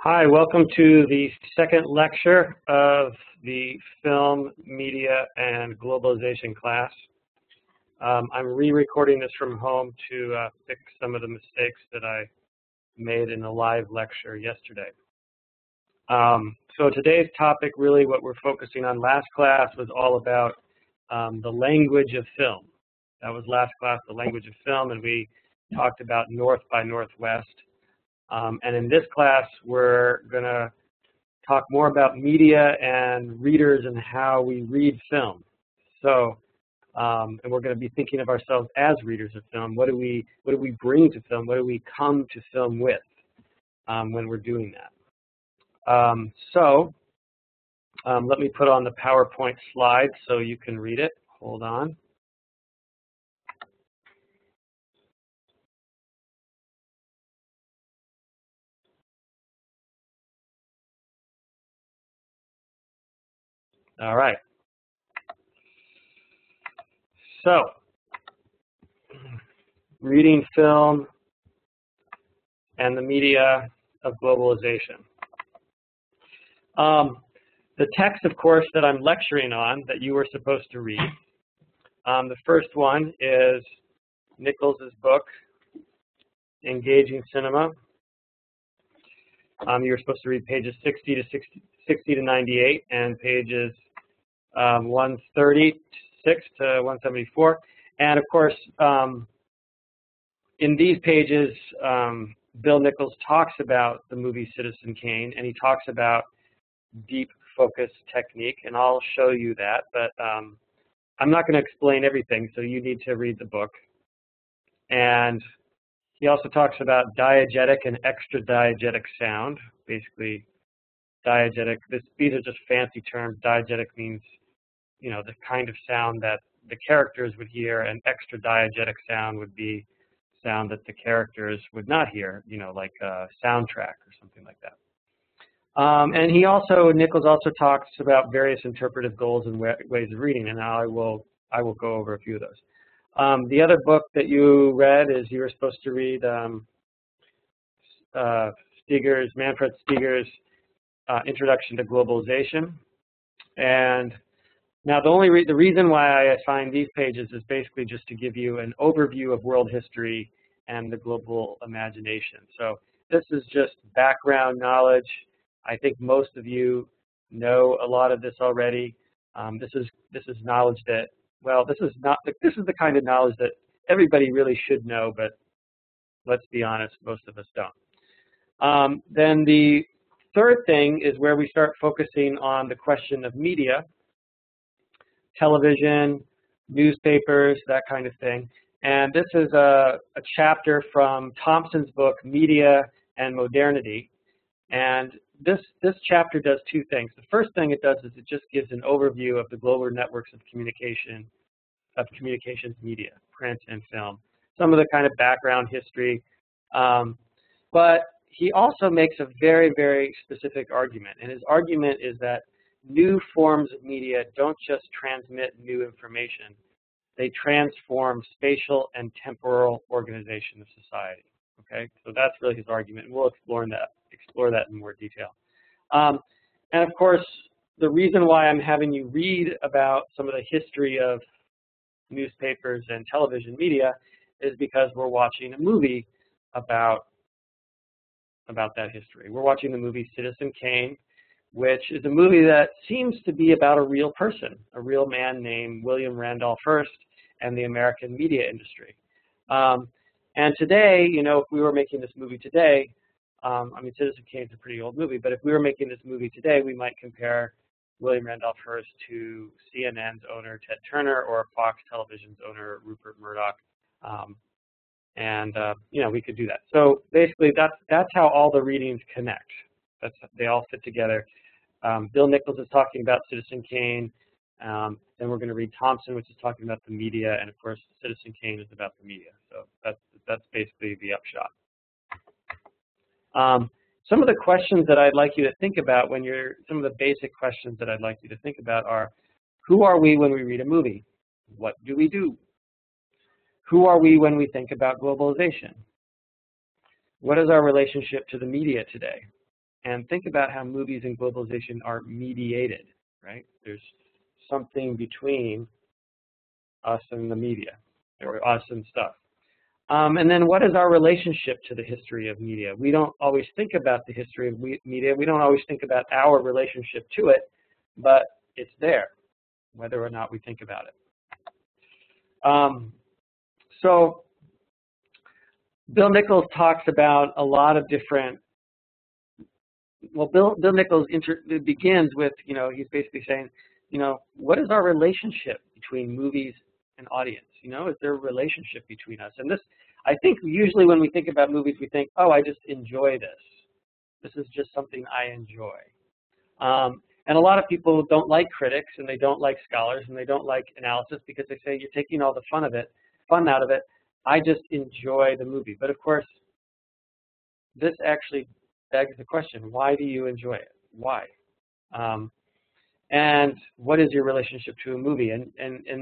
Hi, welcome to the second lecture of the Film, Media, and Globalization class. I'm re-recording this from home to fix some of the mistakes that I made in the live lecture yesterday. So today's topic, really what we're focusing on last class, was all about the language of film. That was last class, the language of film, and we talked about North by Northwest. And in this class, we're going to talk more about media and readers and how we read film. So, and we're going to be thinking of ourselves as readers of film. What do we bring to film? What do we come to film with when we're doing that? Let me put on the PowerPoint slide so you can read it. Hold on. All right. So, reading film and the media of globalization. The text, of course, that I'm lecturing on that you were supposed to read. The first one is Nichols's book, Engaging Cinema. You were supposed to read pages 60 to 98 and pages 136 to 174. And of course, in these pages, Bill Nichols talks about the movie Citizen Kane, and he talks about deep focus technique, and I'll show you that. But I'm not going to explain everything, so you need to read the book. And he also talks about diegetic and extra-diegetic sound. Basically, diegetic, these are just fancy terms. Diegetic means, you know, the kind of sound that the characters would hear, and extra-diegetic sound would be sound that the characters would not hear, you know, like a soundtrack or something like that. And Nichols also talks about various interpretive goals and ways of reading, and I will go over a few of those. The other book that you read is you were supposed to read Manfred Steger's Introduction to Globalization. And now the reason why I assigned these pages is basically just to give you an overview of world history and the global imagination. So this is just background knowledge. I think most of you know a lot of this already. This is knowledge that, well, this is the kind of knowledge that everybody really should know, but let's be honest, most of us don't. Then the third thing is where we start focusing on the question of media, television, newspapers, that kind of thing. And this is a chapter from Thompson's book, Media and Modernity. And this chapter does two things. The first thing it does is it just gives an overview of the global networks of communications media, print and film. Some of the kind of background history. But he also makes a very, very specific argument. And his argument is that new forms of media don't just transmit new information. They transform spatial and temporal organization of society. Okay, so that's really his argument, and we'll explore that in more detail. And of course, the reason why I'm having you read about some of the history of newspapers and television media is because we're watching a movie about that history. We're watching the movie Citizen Kane, which is a movie that seems to be about a real person, a real man named William Randolph Hearst and the American media industry. And today, you know, if we were making this movie today, I mean, Citizen Kane is a pretty old movie, but if we were making this movie today, we might compare William Randolph Hearst to CNN's owner, Ted Turner, or Fox Television's owner, Rupert Murdoch. You know, we could do that. So basically, that's how all the readings connect. They all fit together. Bill Nichols is talking about Citizen Kane. Then we're going to read Thompson, which is talking about the media, and of course, Citizen Kane is about the media. So that's basically the upshot. Some of the questions that I'd like you to think about some of the basic questions that I'd like you to think about are, who are we when we read a movie? What do we do? Who are we when we think about globalization? What is our relationship to the media today? And think about how movies and globalization are mediated, right? There's something between us and the media, or us and stuff. And then what is our relationship to the history of media? We don't always think about the history of media. We don't always think about our relationship to it, but it's there, whether or not we think about it. So Bill Nichols talks about a lot of different, well, Bill Nichols begins with, he's basically saying, what is our relationship between movies and audience? Is there a relationship between us? And this, I think usually when we think about movies, we think, oh, I just enjoy this. This is just something I enjoy. And a lot of people don't like critics, and they don't like scholars, and they don't like analysis because they say you're taking all the fun out of it. I just enjoy the movie. But of course, this actually begs the question, why do you enjoy it? Why? And what is your relationship to a movie? And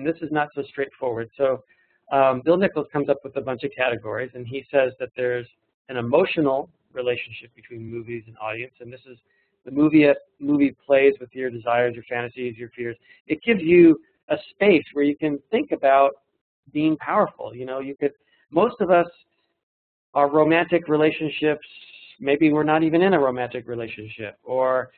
this is not so straightforward. So Bill Nichols comes up with a bunch of categories, and he says that there's an emotional relationship between movies and audience, and this is the movie plays with your desires, your fantasies, your fears. It gives you a space where you can think about being powerful. Most of us, our romantic relationships, maybe we're not even in a romantic relationship, or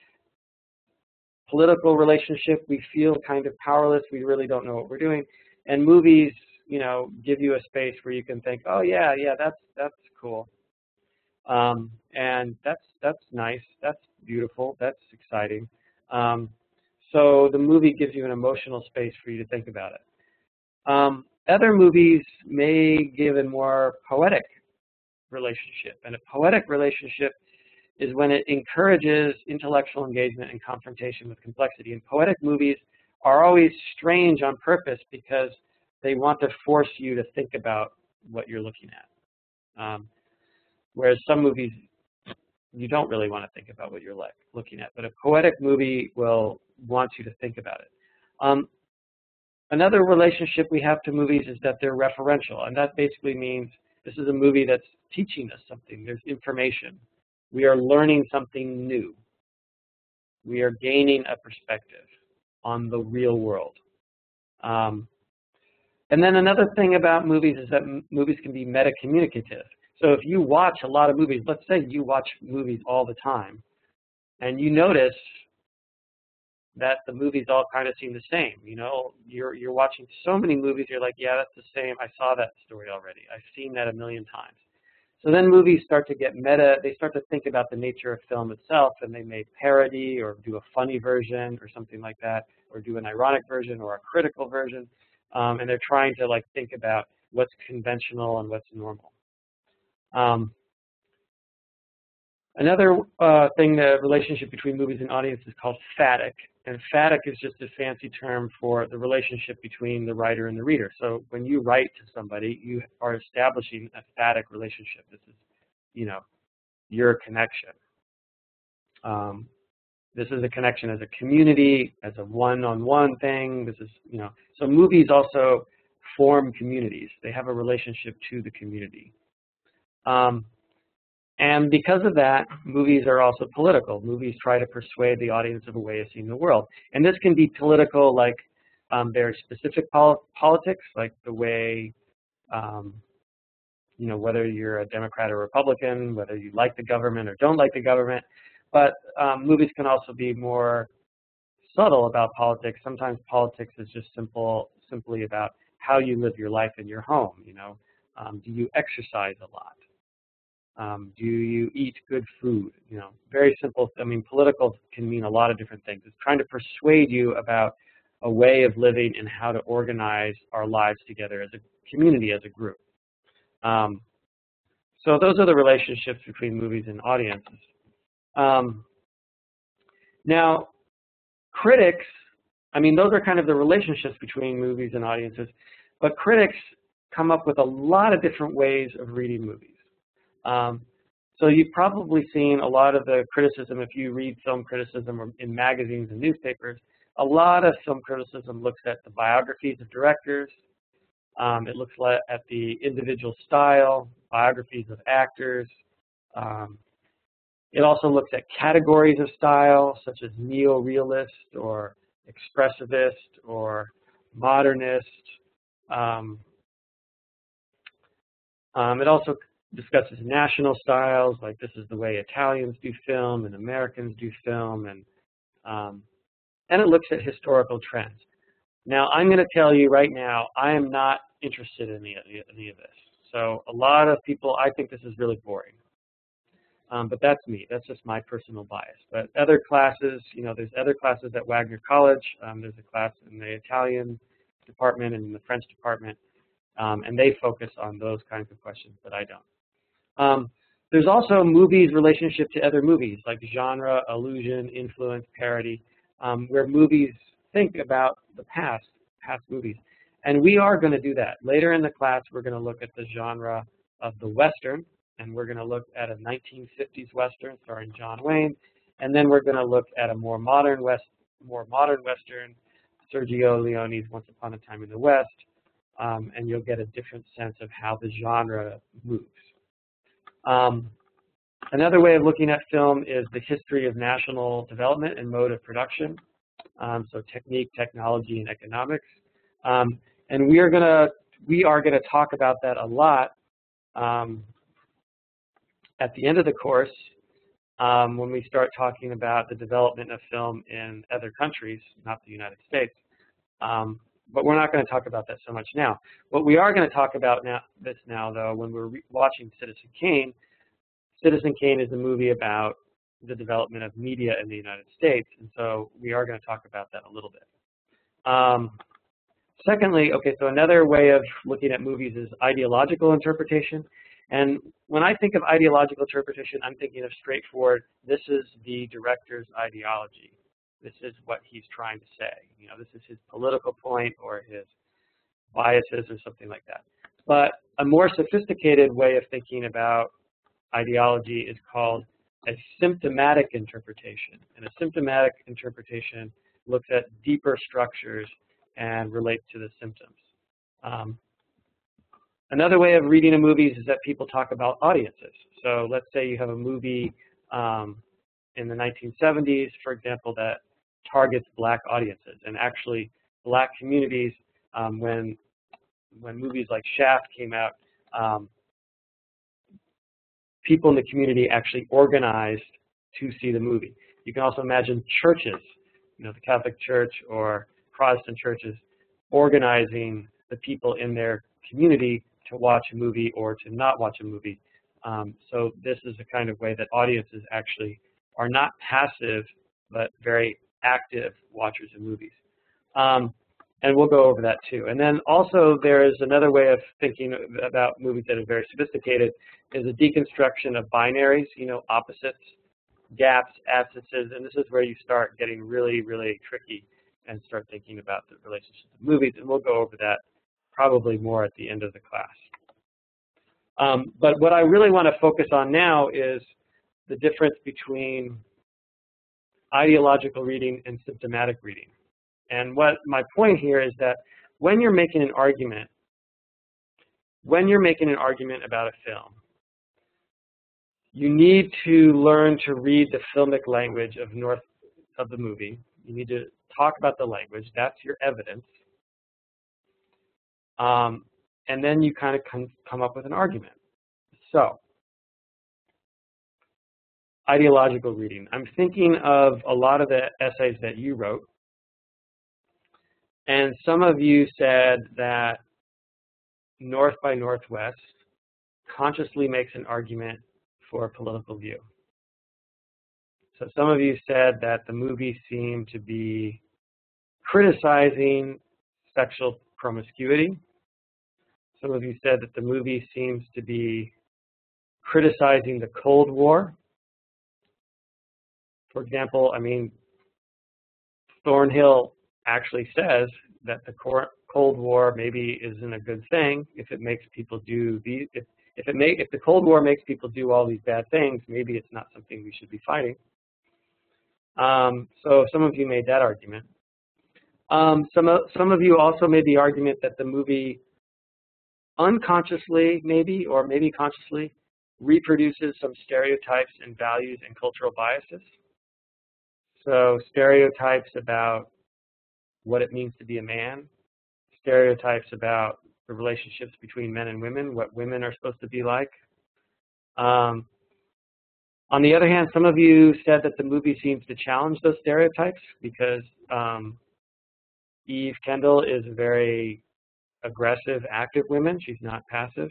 political relationship, we feel kind of powerless, we really don't know what we're doing. And movies, give you a space where you can think, oh yeah, that's cool. And that's nice, that's beautiful, that's exciting. So the movie gives you an emotional space for you to think about it. Other movies may give a more poetic relationship, and a poetic relationship is when it encourages intellectual engagement and confrontation with complexity. And poetic movies are always strange on purpose because they want to force you to think about what you're looking at. Whereas some movies, you don't really want to think about what you're looking at. But a poetic movie will want you to think about it. Another relationship we have to movies is that they're referential. And that basically means this is a movie that's teaching us something. There's information. We are learning something new. We are gaining a perspective on the real world. And then another thing about movies is that movies can be meta-communicative. So if you watch a lot of movies, let's say you watch movies all the time, and you notice that the movies all kind of seem the same. You're watching so many movies, you're like, yeah, that's the same. I saw that story already. I've seen that a million times. So then movies start to get meta. They start to think about the nature of film itself, and they may parody or do a funny version or something like that, or do an ironic version or a critical version. And they're trying to think about what's conventional and what's normal. Another thing, the relationship between movies and audience is called phatic. And phatic is just a fancy term for the relationship between the writer and the reader. So when you write to somebody, you are establishing a phatic relationship. This is, your connection. This is a connection as a community, as a one-on-one thing. This is, so movies also form communities. They have a relationship to the community. And because of that, movies are also political. Movies try to persuade the audience of a way of seeing the world. And this can be political, like very specific politics, like the way, whether you're a Democrat or Republican, whether you like the government or don't like the government. But movies can also be more subtle about politics. Sometimes politics is just simply about how you live your life in your home. Do you exercise a lot? Do you eat good food? Very simple. I mean, political can mean a lot of different things. It's trying to persuade you about a way of living and how to organize our lives together as a community, as a group. So those are the relationships between movies and audiences. Now, critics, I mean, those are kind of the relationships between movies and audiences, but critics come up with a lot of different ways of reading movies. So you've probably seen a lot of the criticism, if you read film criticism in magazines and newspapers, a lot of film criticism looks at the biographies of directors. It looks at the individual style, biographies of actors. It also looks at categories of style, such as neo-realist or expressivist or modernist. It also discusses national styles, like this is the way Italians do film and Americans do film, and it looks at historical trends. Now, I'm going to tell you right now, I am not interested in any of this. So a lot of people, I think this is really boring. But that's me. That's just my personal bias. But other classes, you know, there's other classes at Wagner College. There's a class in the Italian department and in the French department, and they focus on those kinds of questions, but I don't. There's also movies' relationship to other movies, like genre, allusion, influence, parody, where movies think about the past movies. And we are going to do that. Later in the class, we're going to look at the genre of the Western, and we're going to look at a 1950s Western starring John Wayne, and then we're going to look at a more modern Western, Sergio Leone's Once Upon a Time in the West, and you'll get a different sense of how the genre moves. Another way of looking at film is the history of national development and mode of production, so technique, technology, and economics. And we are gonna talk about that a lot at the end of the course when we start talking about the development of film in other countries, not the United States. But we're not going to talk about that so much now. What we are going to talk about now, though, when we're watching Citizen Kane. Citizen Kane is a movie about the development of media in the United States, and so we are going to talk about that a little bit. Secondly, okay, so another way of looking at movies is ideological interpretation. And when I think of ideological interpretation, I'm thinking of straightforward, this is the director's ideology. This is what he's trying to say. You know, this is his political point or his biases or something like that. But a more sophisticated way of thinking about ideology is called a symptomatic interpretation. And a symptomatic interpretation looks at deeper structures and relates to the symptoms. Another way of reading a movie is that people talk about audiences. So let's say you have a movie in the 1970s, for example, that targets black audiences. And actually, black communities, when movies like Shaft came out, people in the community actually organized to see the movie. You can also imagine churches, you know, the Catholic Church or Protestant churches organizing the people in their community to watch a movie or to not watch a movie. So this is the kind of way that audiences actually are not passive, but very active watchers of movies. And we'll go over that too. And then also there is another way of thinking about movies that are very sophisticated, is a deconstruction of binaries, you know, opposites, gaps, absences, and this is where you start getting really, really tricky and start thinking about the relationships of movies, and we'll go over that probably more at the end of the class. But what I really want to focus on now is the difference between ideological reading and symptomatic reading. And what my point here is that when you're making an argument, about a film, you need to learn to read the filmic language of the movie. You need to talk about the language. That's your evidence. And then you kind of come up with an argument. So, ideological reading. I'm thinking of a lot of the essays that you wrote. And some of you said that North by Northwest consciously makes an argument for a political view. So some of you said that the movie seemed to be criticizing sexual promiscuity. Some of you said that the movie seems to be criticizing the Cold War. For example, I mean, Thornhill actually says that the Cold War maybe isn't a good thing if it makes people do these. If the Cold War makes people do all these bad things, maybe it's not something we should be fighting. So some of you made that argument. Some of you also made the argument that the movie unconsciously, maybe, or maybe consciously, reproduces some stereotypes and values and cultural biases. So stereotypes about what it means to be a man, stereotypes about the relationships between men and women, what women are supposed to be like. On the other hand, some of you said that the movie seems to challenge those stereotypes because Eve Kendall is a very aggressive, active woman. She's not passive.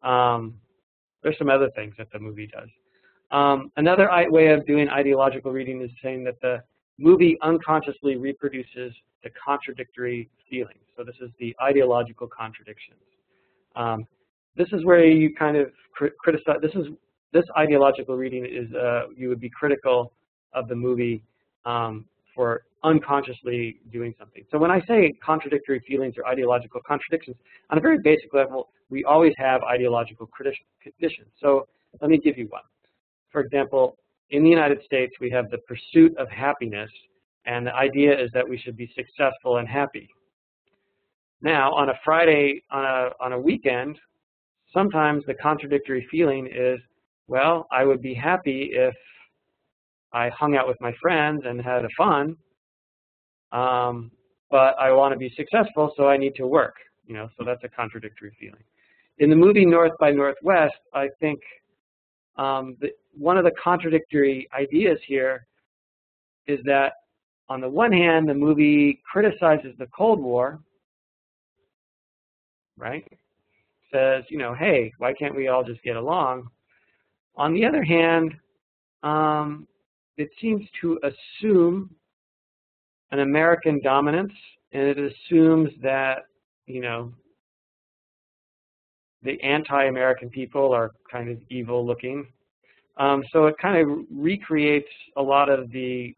There's some other things that the movie does. Another way of doing ideological reading is saying that the movie unconsciously reproduces the contradictory feelings. So this is the ideological contradictions. This is where you kind of criticize. This ideological reading is you would be critical of the movie for unconsciously doing something. So when I say contradictory feelings or ideological contradictions, on a very basic level, we always have ideological conditions. So let me give you one. For example, in the United States, we have the pursuit of happiness, and the idea is that we should be successful and happy. Now, on a Friday, on a weekend, sometimes the contradictory feeling is, well, I would be happy if I hung out with my friends and had fun, but I want to be successful, so I need to work. So that's a contradictory feeling. In the movie North by Northwest, I think one of the contradictory ideas here is that, on the one hand, the movie criticizes the Cold War, right? Says, hey, why can't we all just get along? On the other hand, it seems to assume an American dominance, and it assumes that, the anti-American people are kind of evil looking. So it kind of recreates a lot of the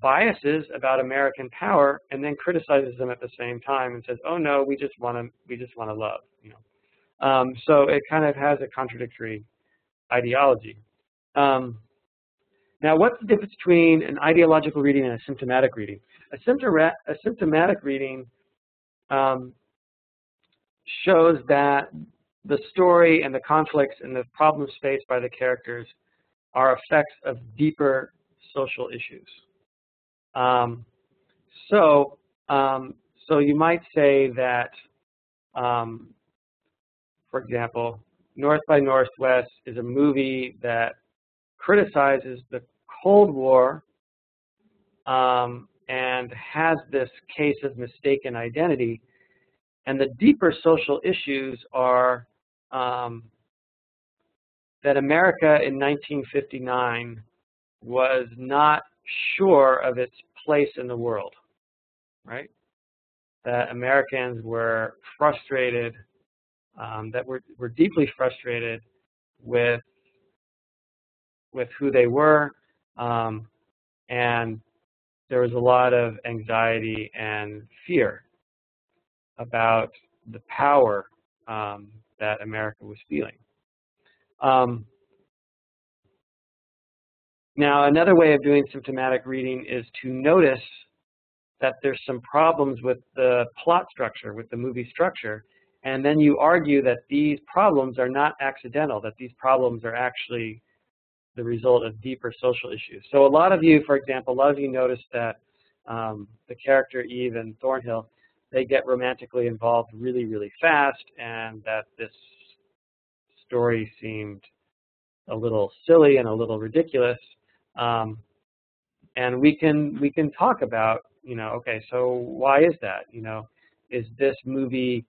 biases about American power, and then criticizes them at the same time and says, "Oh no, we just want to love." So it kind of has a contradictory ideology. Now, what's the difference between an ideological reading and a symptomatic reading? A symptomatic reading shows that the story and the conflicts and the problems faced by the characters are effects of deeper social issues. So you might say that, for example, North by Northwest is a movie that criticizes the Cold War and has this case of mistaken identity. And the deeper social issues are that America in 1959 was not sure of its place in the world, right? That Americans were frustrated, that were deeply frustrated with who they were, and there was a lot of anxiety and fear about the power that America was feeling. Now, another way of doing symptomatic reading is to notice that there's some problems with the plot structure, with the movie structure, and then you argue that these problems are not accidental, that these problems are actually the result of deeper social issues. So a lot of you, for example, notice that the character Eve and Thornhill, they get romantically involved really, really fast, and that this story seemed a little silly and a little ridiculous. And we can talk about, okay, so why is that? Is this movie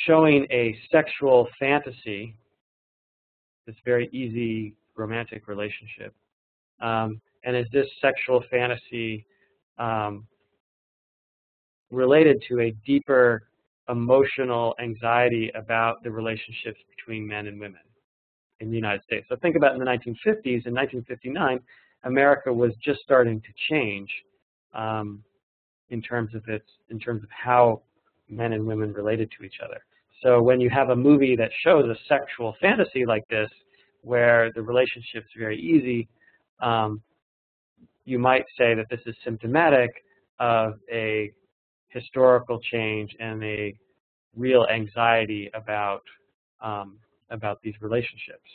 showing a sexual fantasy, this very easy romantic relationship? And is this sexual fantasy related to a deeper emotional anxiety about the relationships between men and women in the United States? So think about in the 1950s. In 1959, America was just starting to change in terms of how men and women related to each other. So when you have a movie that shows a sexual fantasy like this, where the relationship's very easy, you might say that this is symptomatic of a historical change and a real anxiety about these relationships.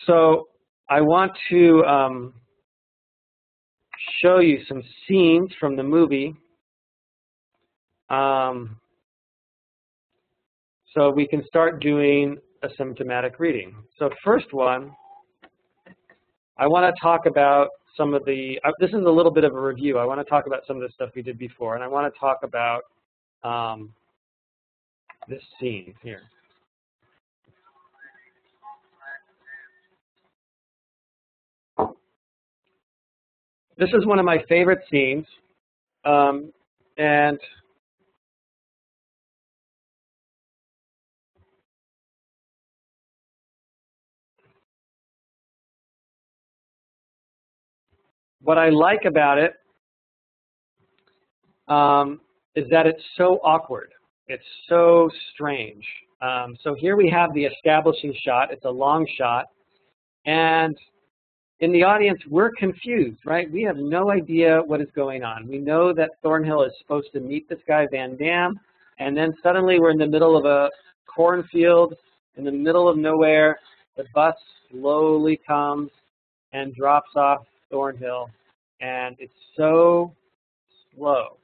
So I want to show you some scenes from the movie. So we can start doing a symptomatic reading. So first one, I want to talk about some of the, this is a little bit of a review. I want to talk about some of the stuff we did before, and I want to talk about this scene here. This is one of my favorite scenes, and what I like about it is that it's so awkward. It's so strange. So here we have the establishing shot. It's a long shot, and in the audience, we're confused, right? We have no idea what is going on. We know that Thornhill is supposed to meet this guy, Van Dam, and then suddenly we're in the middle of a cornfield, in the middle of nowhere. The bus slowly comes and drops off Thornhill, and it's so slow,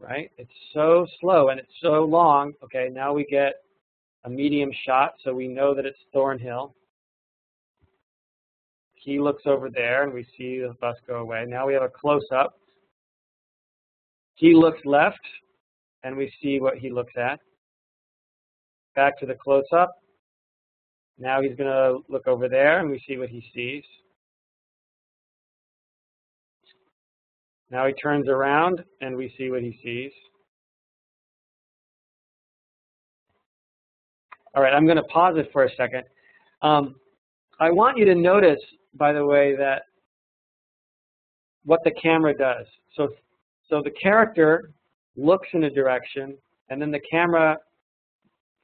right? It's so slow, and it's so long. Okay, now we get a medium shot, so we know that it's Thornhill. He looks over there, and we see the bus go away. Now we have a close-up. He looks left, and we see what he looks at. Back to the close-up. Now he's going to look over there, and we see what he sees. Now he turns around, and we see what he sees. All right, I'm going to pause it for a second. I want you to notice, by the way, that what the camera does. So the character looks in a direction, and then the camera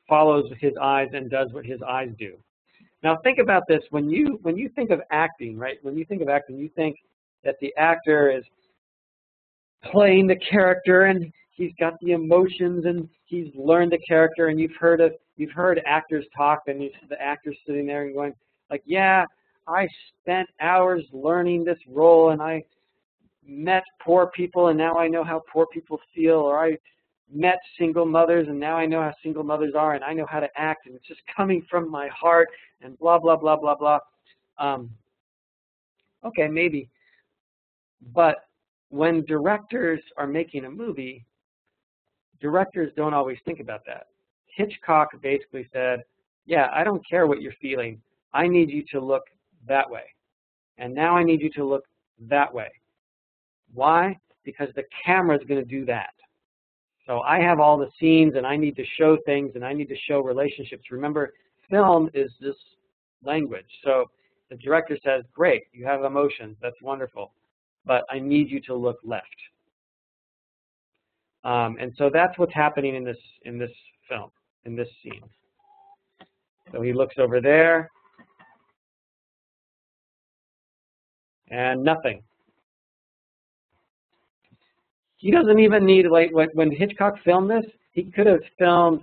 follows his eyes and does what his eyes do. Now think about this. When you think of acting, right? When you think of acting, you think that the actor is playing the character, and he's got the emotions, and he's learned the character. And you've heard actors talk, and the actor's sitting there and going, like, yeah, I spent hours learning this role, and I met poor people, and now I know how poor people feel, or I met single mothers, and now I know how single mothers are, and I know how to act, and it's just coming from my heart, and blah, blah, blah, blah, blah. Okay, maybe. But when directors are making a movie, directors don't always think about that. Hitchcock basically said, yeah, I don't care what you're feeling. I need you to look that way. And now I need you to look that way. Why? Because the camera is going to do that. So I have all the scenes, and I need to show things, and I need to show relationships. Remember, film is this language. So the director says, great, you have emotions. That's wonderful. But I need you to look left. And so that's what's happening in this film, in this scene. So he looks over there. And nothing. He doesn't even need, like, when Hitchcock filmed this, he could have filmed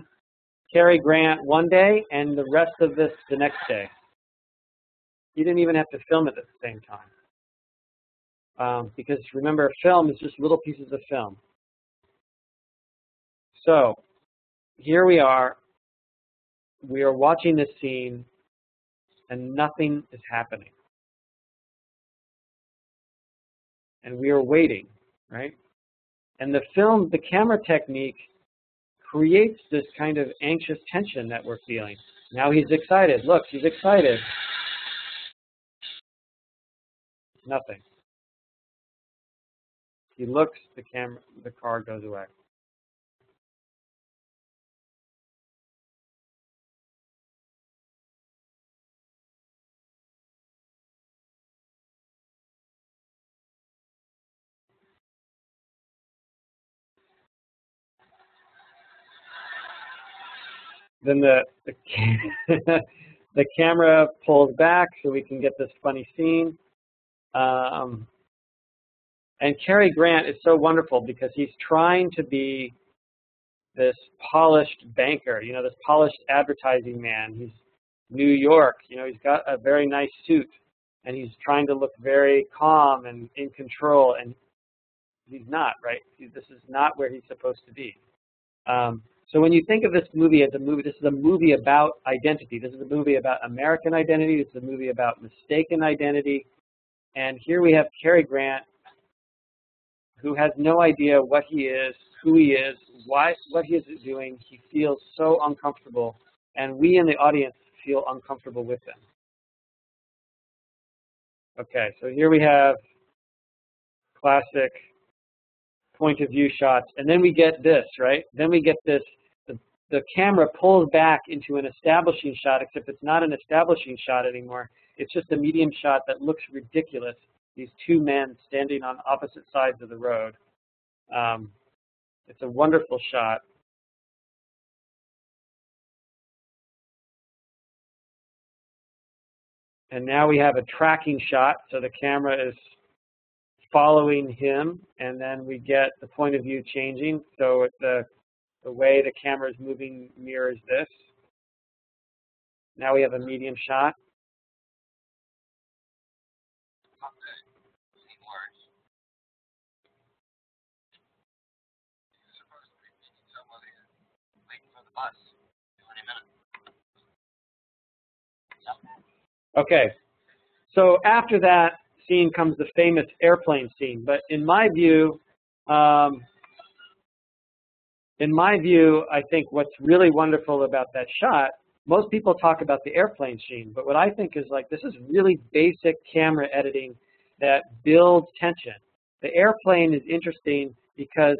Cary Grant one day and the rest of this the next day. He didn't even have to film it at the same time. Because remember, film is just little pieces of film. So here we are watching this scene, and nothing is happening. And we are waiting, right? And the camera technique creates this kind of anxious tension that we're feeling. Now he's excited. Look, he's excited. Nothing. He looks, the car goes away. Then the camera pulls back so we can get this funny scene. And Cary Grant is so wonderful because he's trying to be this polished banker, you know, this polished advertising man. He's New York, you know, he's got a very nice suit, and he's trying to look very calm and in control, and he's not, right? This is not where he's supposed to be. So when you think of this movie as a movie, this is a movie about identity. This is a movie about American identity. This is a movie about mistaken identity. And here we have Cary Grant, who has no idea what he is, who he is, what he is doing. He feels so uncomfortable, and we in the audience feel uncomfortable with him. Okay, so here we have classic point of view shots, and then we get this, right? Then we get this, the camera pulls back into an establishing shot, except it's not an establishing shot anymore. It's just a medium shot that looks ridiculous. These two men standing on opposite sides of the road. It's a wonderful shot. And now we have a tracking shot, so the camera is following him, and then we get the point of view changing. So the way the camera is moving mirrors this. Now we have a medium shot. Okay, so after that scene comes the famous airplane scene. But in my view, I think what's really wonderful about that shot, most people talk about the airplane scene, but what I think is like, this is really basic camera editing that builds tension. The airplane is interesting because,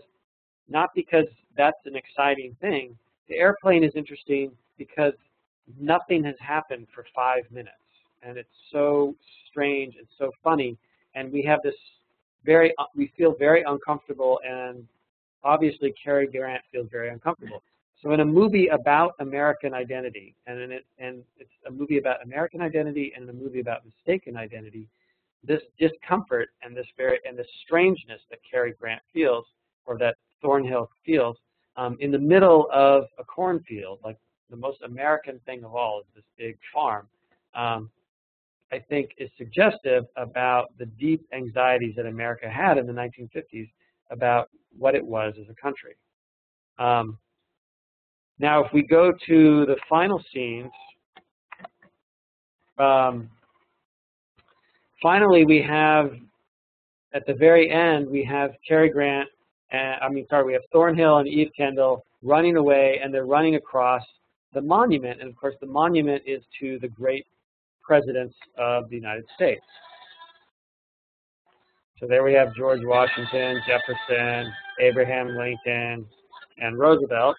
not because that's an exciting thing. The airplane is interesting because nothing has happened for 5 minutes. And it's so strange and so funny, and we have this we feel very uncomfortable, and obviously Cary Grant feels very uncomfortable. So in a movie about American identity, and it's a movie about American identity and a movie about mistaken identity, this discomfort and this strangeness that Cary Grant feels, or that Thornhill feels, in the middle of a cornfield, like the most American thing of all is this big farm. I think is suggestive about the deep anxieties that America had in the 1950s about what it was as a country. Now, if we go to the final scenes, finally we have, at the very end, we have Cary Grant, we have Thornhill and Eve Kendall running away, and they're running across the monument. And of course, the monument is to the great presidents of the United States. So there we have George Washington, Jefferson, Abraham Lincoln, and Roosevelt,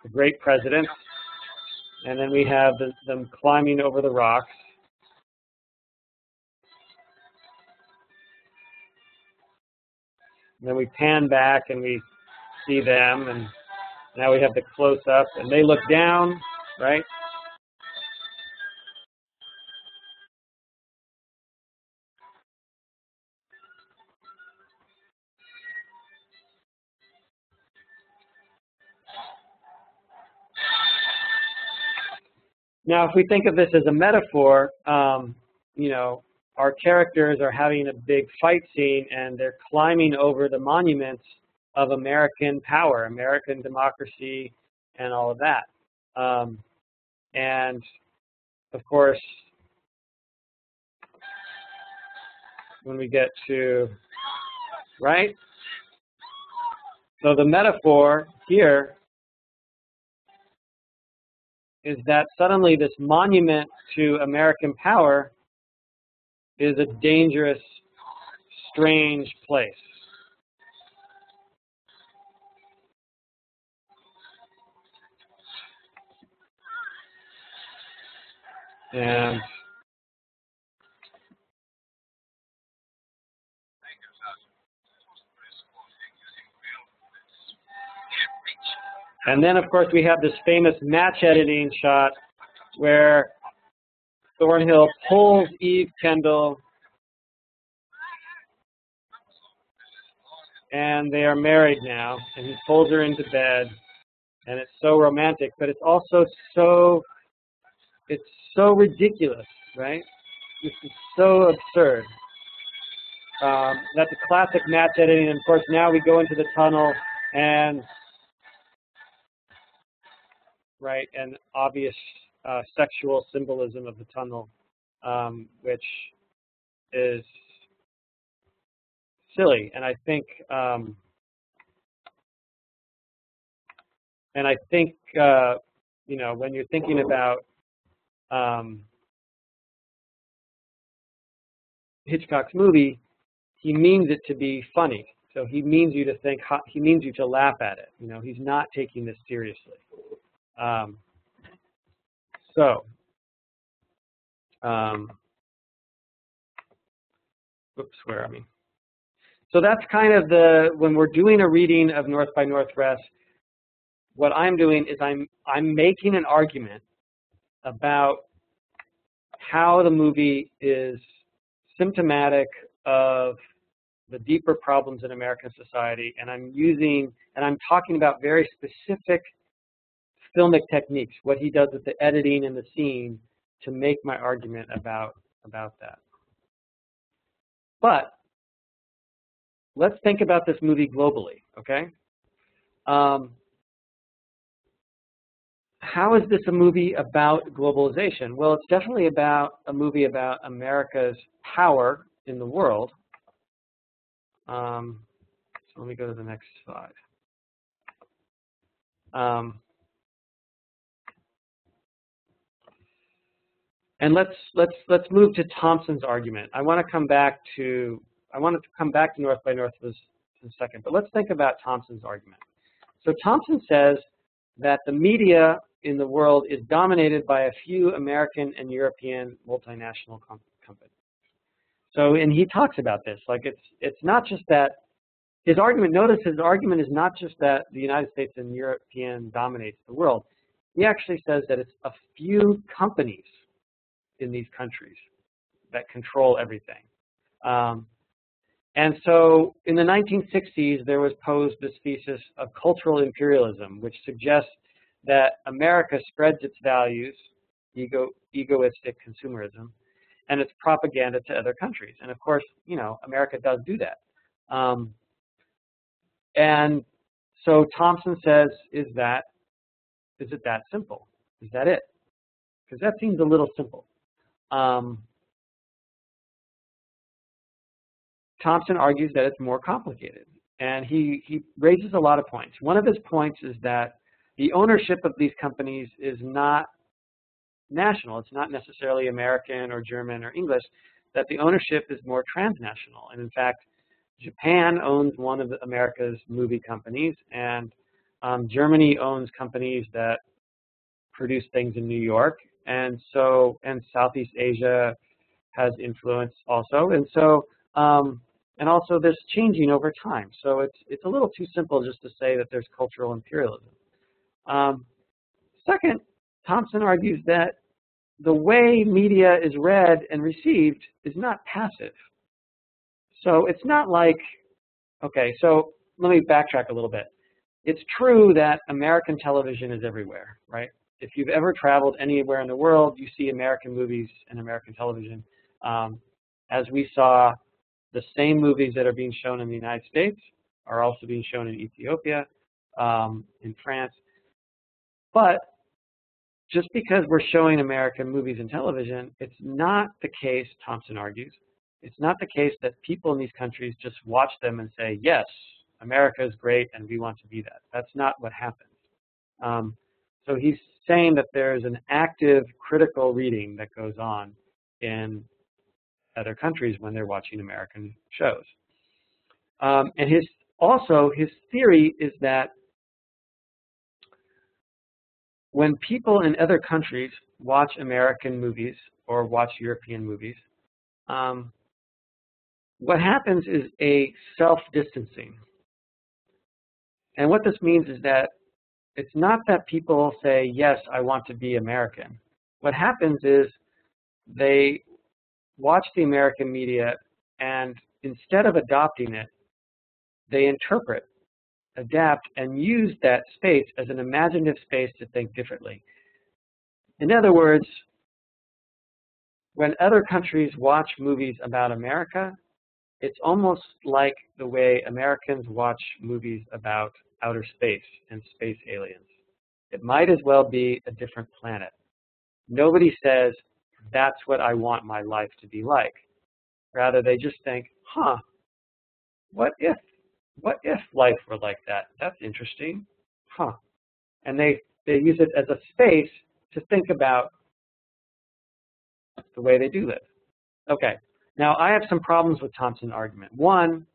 the great presidents. And then we have them climbing over the rocks. And then we pan back and we see them, and now we have the close-up, and they look down, right? Now, if we think of this as a metaphor, you know, our characters are having a big fight scene, and they're climbing over the monuments of American power, American democracy, and all of that. And of course, when we get to, right? So the metaphor here is that suddenly this monument to American power is a dangerous, strange place. And then, of course, we have this famous match editing shot where Thornhill pulls Eve Kendall and they are married now, and he pulls her into bed, and it's so romantic, but it's also it's so ridiculous, right? This is so absurd. That's a classic match editing, and of course now we go into the tunnel, and right, and obvious sexual symbolism of the tunnel, which is silly, and I think you know, when you're thinking about Hitchcock's movie, he means it to be funny. So he means you to think, he means you to laugh at it. You know, he's not taking this seriously. Oops, where are we? So that's kind of when we're doing a reading of North by Northwest, what I'm doing is I'm making an argument about how the movie is symptomatic of the deeper problems in American society, and I'm talking about very specific filmic techniques, what he does with the editing and the scene to make my argument about that. But let's think about this movie globally, okay? How is this a movie about globalization? Well, it's definitely about a movie about America's power in the world. So let me go to the next slide. And let's move to Thompson's argument. I want to come back to North by Northwest in a second, but let's think about Thompson's argument. So Thompson says that the media in the world is dominated by a few American and European multinational companies. So, and he talks about this, like it's not just that his argument. Notice his argument is not just that the United States and European dominates the world. He actually says that it's a few companies in these countries that control everything. And so in the 1960s, there was posed this thesis of cultural imperialism, which suggests that America spreads its values, egoistic consumerism, and its propaganda to other countries. And of course, you know, America does do that. And so Thompson says, is it that simple? Is that it? Because that seems a little simple. Thompson argues that it's more complicated, and he raises a lot of points. One of his points is that the ownership of these companies is not national. It's not necessarily American or German or English, that the ownership is more transnational. And in fact, Japan owns one of America's movie companies, and Germany owns companies that produce things in New York, and Southeast Asia has influence also, and so and also this changing over time. So it's a little too simple just to say that there's cultural imperialism. Second, Thompson argues that the way media is read and received is not passive. So it's not like, okay, so let me backtrack a little bit. It's true that American television is everywhere, right? If you've ever traveled anywhere in the world, you see American movies and American television. As we saw, the same movies that are being shown in the United States are also being shown in Ethiopia, in France. But just because we're showing American movies and television, it's not the case, Thompson argues, it's not the case that people in these countries just watch them and say, yes, America is great and we want to be that. That's not what happens. So he's saying that there's an active critical reading that goes on in other countries when they're watching American shows. And his theory is that when people in other countries watch American movies or watch European movies, what happens is a self-distancing. And what this means is that it's not that people say, yes, I want to be American. What happens is they watch the American media, and instead of adopting it, they interpret, adapt, and use that space as an imaginative space to think differently. In other words, when other countries watch movies about America, it's almost like the way Americans watch movies about outer space and space aliens. It might as well be a different planet. Nobody says, that's what I want my life to be like. Rather, they just think, huh, what if life were like that? That's interesting. Huh. And they use it as a space to think about the way they do live. Okay. Now, I have some problems with Thompson's argument. One,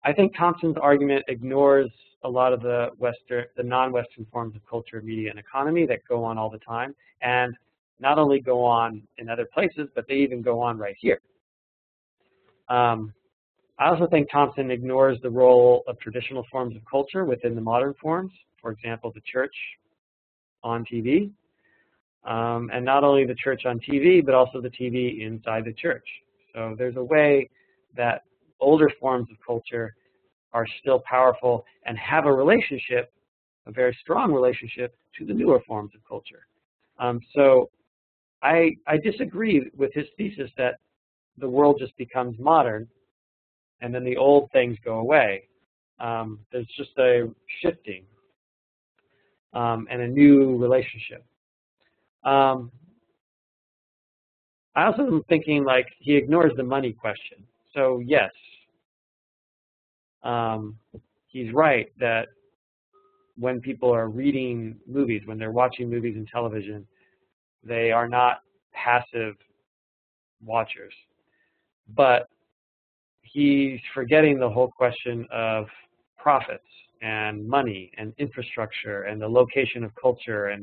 I think Thompson's argument ignores a lot of the non-Western forms of culture, media, and economy that go on all the time, and not only go on in other places, but they even go on right here. I also think Thompson ignores the role of traditional forms of culture within the modern forms, for example, the church on TV, and not only the church on TV, but also the TV inside the church. So there's a way that older forms of culture are still powerful and have a relationship, a very strong relationship, to the newer forms of culture. So I disagree with his thesis that the world just becomes modern and then the old things go away. There's just a shifting and a new relationship. I also am thinking like he ignores the money question. So yes, he's right that when people are reading movies, when they're watching movies and television, they are not passive watchers. But he's forgetting the whole question of profits and money and infrastructure and the location of culture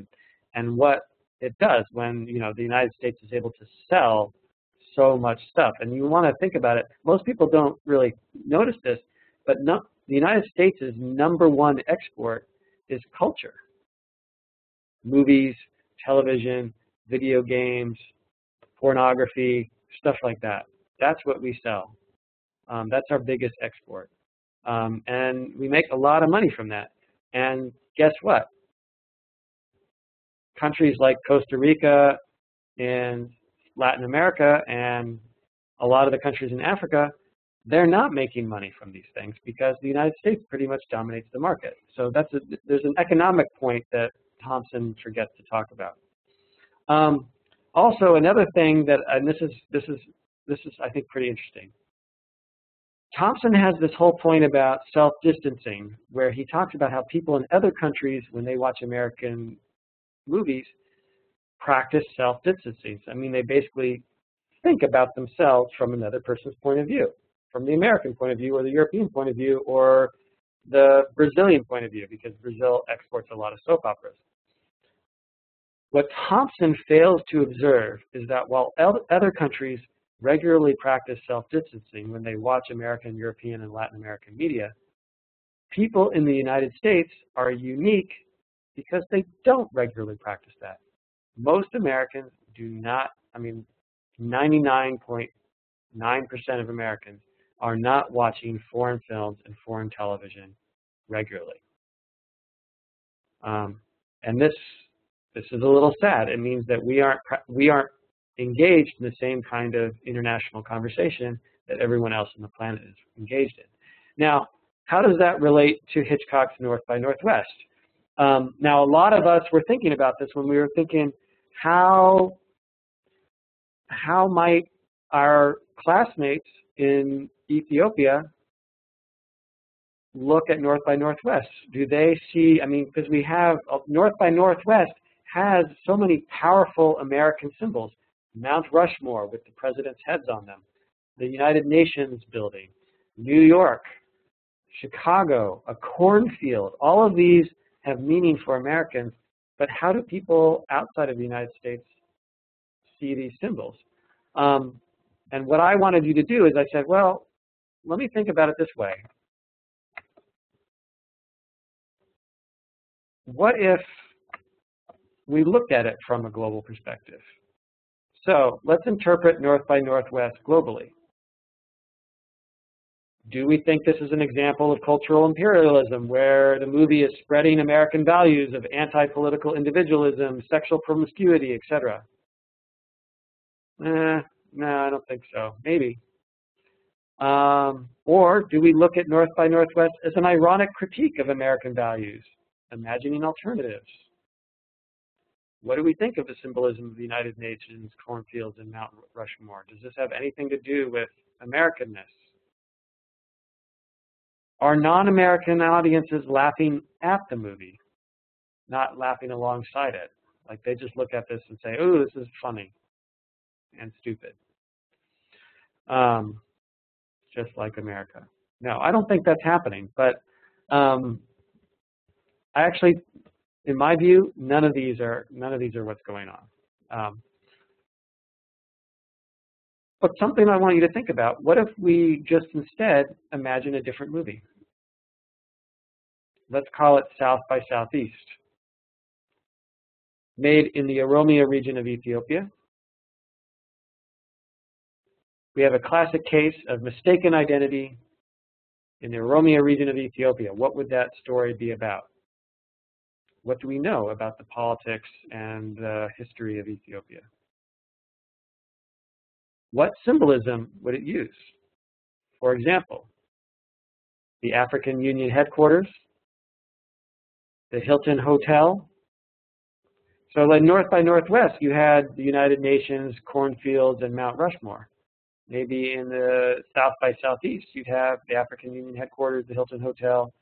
and what it does when, you know, the United States is able to sell so much stuff. And you want to think about it. Most people don't really notice this, but the United States' #1 export is culture. Movies, television, video games, pornography, stuff like that. That's what we sell. That's our biggest export. And we make a lot of money from that. And guess what? Countries like Costa Rica in Latin America and a lot of the countries in Africa, they're not making money from these things because the United States pretty much dominates the market. So there's an economic point that Thompson forgets to talk about. Also, another thing that, and this is I think pretty interesting. Thompson has this whole point about self-distancing, where he talks about how people in other countries, when they watch American movies, practice self-distancing. I mean, they basically think about themselves from another person's point of view, from the American point of view or the European point of view or the Brazilian point of view, because Brazil exports a lot of soap operas. What Thompson fails to observe is that while other countries regularly practice self-distancing when they watch American, European, and Latin American media, people in the United States are unique because they don't regularly practice that. Most Americans do not, I mean, 99.9% of Americans are not watching foreign films and foreign television regularly. And this is a little sad. It means that we aren't engaged in the same kind of international conversation that everyone else on the planet is engaged in. Now, how does that relate to Hitchcock's North by Northwest? Now, a lot of us were thinking about this when we were thinking, how might our classmates in Ethiopia look at North by Northwest? Do they see, I mean, because we have, North by Northwest has so many powerful American symbols. Mount Rushmore with the president's heads on them, the United Nations building, New York, Chicago, a cornfield. All of these have meaning for Americans, but how do people outside of the United States see these symbols? And what I wanted you to do is I said, well, let me think about it this way. What if we looked at it from a global perspective? So let's interpret North by Northwest globally. Do we think this is an example of cultural imperialism, where the movie is spreading American values of anti-political individualism, sexual promiscuity, etc.? No, I don't think so. Maybe. Or do we look at North by Northwest as an ironic critique of American values, imagining alternatives? What do we think of the symbolism of the United Nations, cornfields, and Mount Rushmore? Does this have anything to do with Americanness? Are non-American audiences laughing at the movie, not laughing alongside it? Like they just look at this and say, "Oh, this is funny and stupid," just like America. No, I don't think that's happening. But I actually, in my view, none of these are what's going on. But something I want you to think about: what if we just instead imagine a different movie? Let's call it South by Southeast, made in the Oromia region of Ethiopia. We have a classic case of mistaken identity in the Oromia region of Ethiopia. What would that story be about? What do we know about the politics and the history of Ethiopia? What symbolism would it use? For example, the African Union headquarters, the Hilton Hotel. So like North by Northwest, you had the United Nations, cornfields, and Mount Rushmore. Maybe in the South by Southeast, you'd have the African Union headquarters, the Hilton Hotel,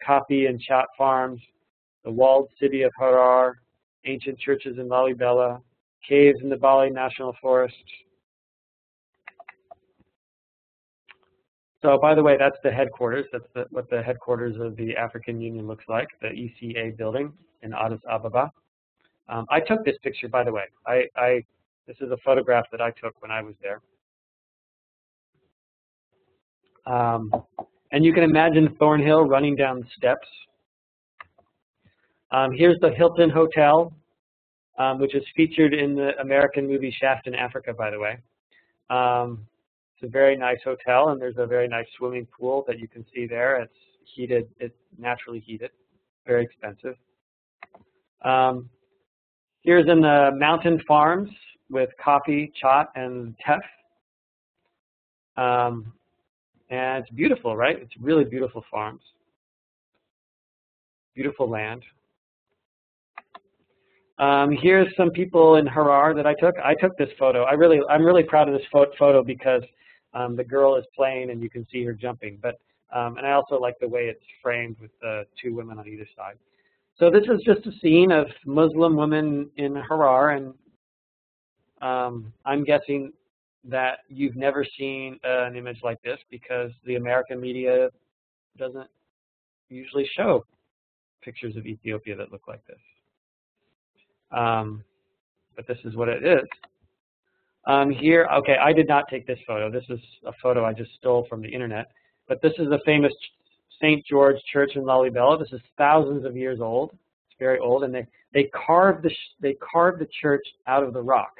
coffee and chat farms, the walled city of Harar, ancient churches in Lalibela, caves in the Bali National Forest. So by the way, that's the headquarters. That's what the headquarters of the African Union looks like, the ECA building in Addis Ababa. I took this picture, by the way. This is a photograph that I took when I was there. And you can imagine Thornhill running down the steps. Here's the Hilton Hotel, which is featured in the American movie Shaft in Africa, by the way. It's a very nice hotel, and there's a very nice swimming pool that you can see there. It's heated, it's naturally heated, very expensive. Here's in the mountain farms with coffee, chat, and teff. And it's beautiful, right? It's really beautiful farms. Beautiful land. Here's some people in Harar that I took. I took this photo. I'm really proud of this photo because the girl is playing and you can see her jumping. But and I also like the way it's framed with the two women on either side. So this is just a scene of Muslim women in Harar, and I'm guessing that you've never seen an image like this because the American media doesn't usually show pictures of Ethiopia that look like this. But this is what it is. Here, okay, I did not take this photo. This is a photo I just stole from the internet. But this is the famous St. George Church in Lalibela. This is thousands of years old. It's very old, and they carved the church out of the rock.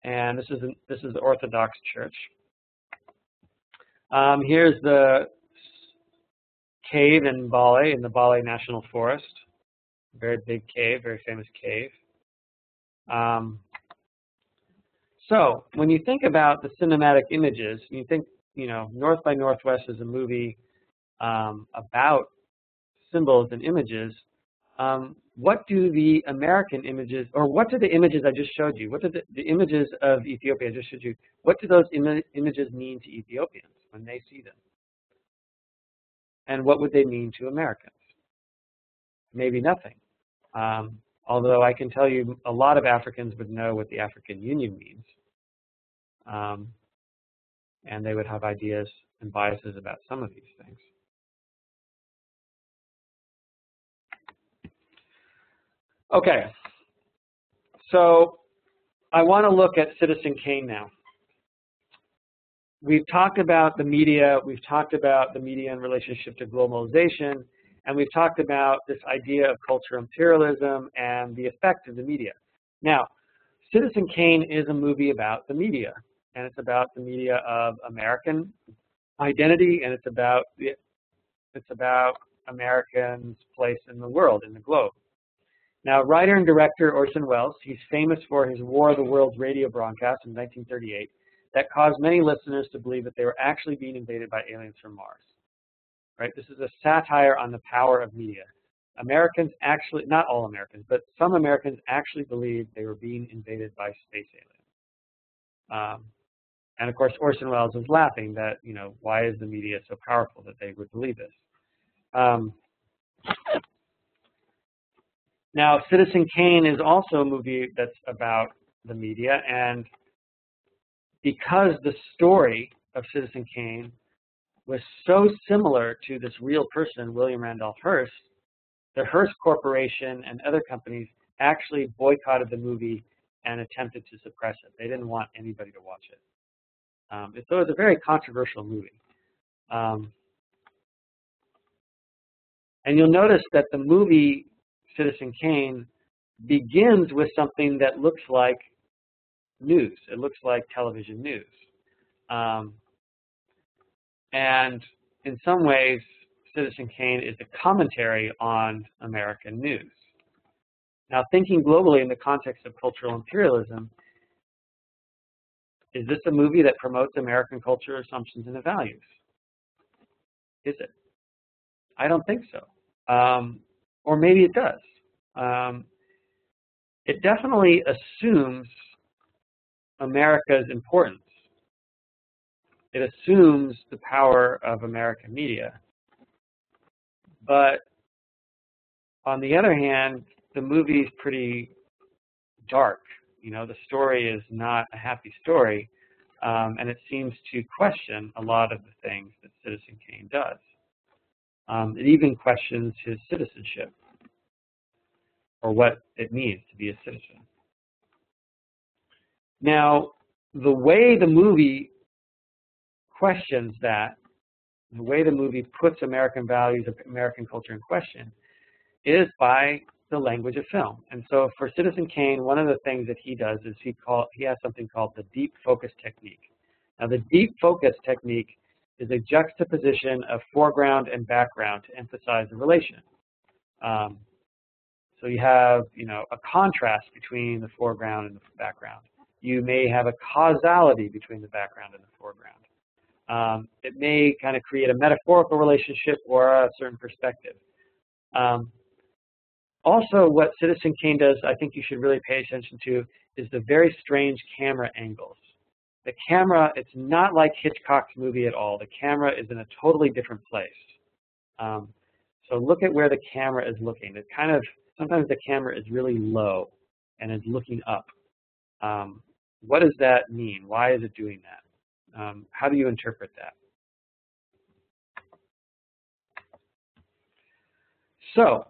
And this is the Orthodox Church. Here's the cave in Bali, in the Bali National Forest. Very big cave, very famous cave. So when you think about the cinematic images, you think, North by Northwest is a movie about symbols and images. What do the American images, or what do the images I just showed you, what do the images of Ethiopia I just showed you, what do those images mean to Ethiopians when they see them? And what would they mean to Americans? Maybe nothing. Although I can tell you a lot of Africans would know what the African Union means. And they would have ideas and biases about some of these things. Okay, so I want to look at Citizen Kane now. We've talked about the media, we've talked about the media in relationship to globalization, and we've talked about this idea of cultural imperialism and the effect of the media. Now, Citizen Kane is a movie about the media. and it's about the media of American identity, and it's about Americans' place in the world, in the globe. Now, writer and director Orson Welles, he's famous for his War of the Worlds radio broadcast in 1938 that caused many listeners to believe that they were actually being invaded by aliens from Mars. Right? This is a satire on the power of media. Americans actually, not all Americans, but some Americans actually believed they were being invaded by space aliens. And of course, Orson Welles was laughing that, you know, why is the media so powerful that they would believe this? Now, Citizen Kane is also a movie that's about the media, and because the story of Citizen Kane was so similar to this real person, William Randolph Hearst, the Hearst Corporation and other companies actually boycotted the movie and attempted to suppress it. They didn't want anybody to watch it. So it's a very controversial movie. And you'll notice that the movie Citizen Kane begins with something that looks like news. It looks like television news. And in some ways, Citizen Kane is a commentary on American news. Now, thinking globally in the context of cultural imperialism, is this a movie that promotes American culture, assumptions, and values? Is it? I don't think so. Or maybe it does. It definitely assumes America's importance. It assumes the power of American media. But on the other hand, the movie is pretty dark. You know, the story is not a happy story, and it seems to question a lot of the things that Citizen Kane does. It even questions his citizenship, or what it means to be a citizen. Now, the way the movie questions that, the way the movie puts American values, American culture in question, is by the language of film. And so for Citizen Kane, one of the things that he does is he has something called the deep focus technique. Now, the deep focus technique is a juxtaposition of foreground and background to emphasize the relation. So you have, you know, a contrast between the foreground and the background. You may have a causality between the background and the foreground. It may kind of create a metaphorical relationship or a certain perspective. Also, what Citizen Kane does, I think you should really pay attention to, is the very strange camera angles. The camera, it's not like Hitchcock's movie at all. The camera is in a totally different place. So look at where the camera is looking. It kind of, sometimes the camera is really low and is looking up. What does that mean? Why is it doing that? How do you interpret that? So,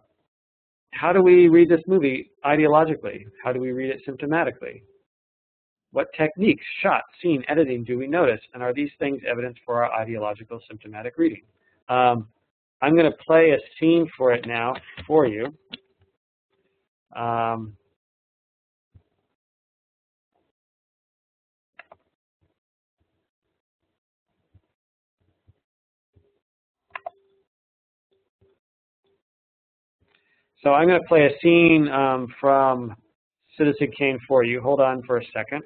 how do we read this movie ideologically? How do we read it symptomatically? What techniques, shots, scene, editing do we notice? And are these things evidence for our ideological symptomatic reading? I'm going to play a scene for it now for you. So I'm going to play a scene from Citizen Kane for you. Hold on for a second.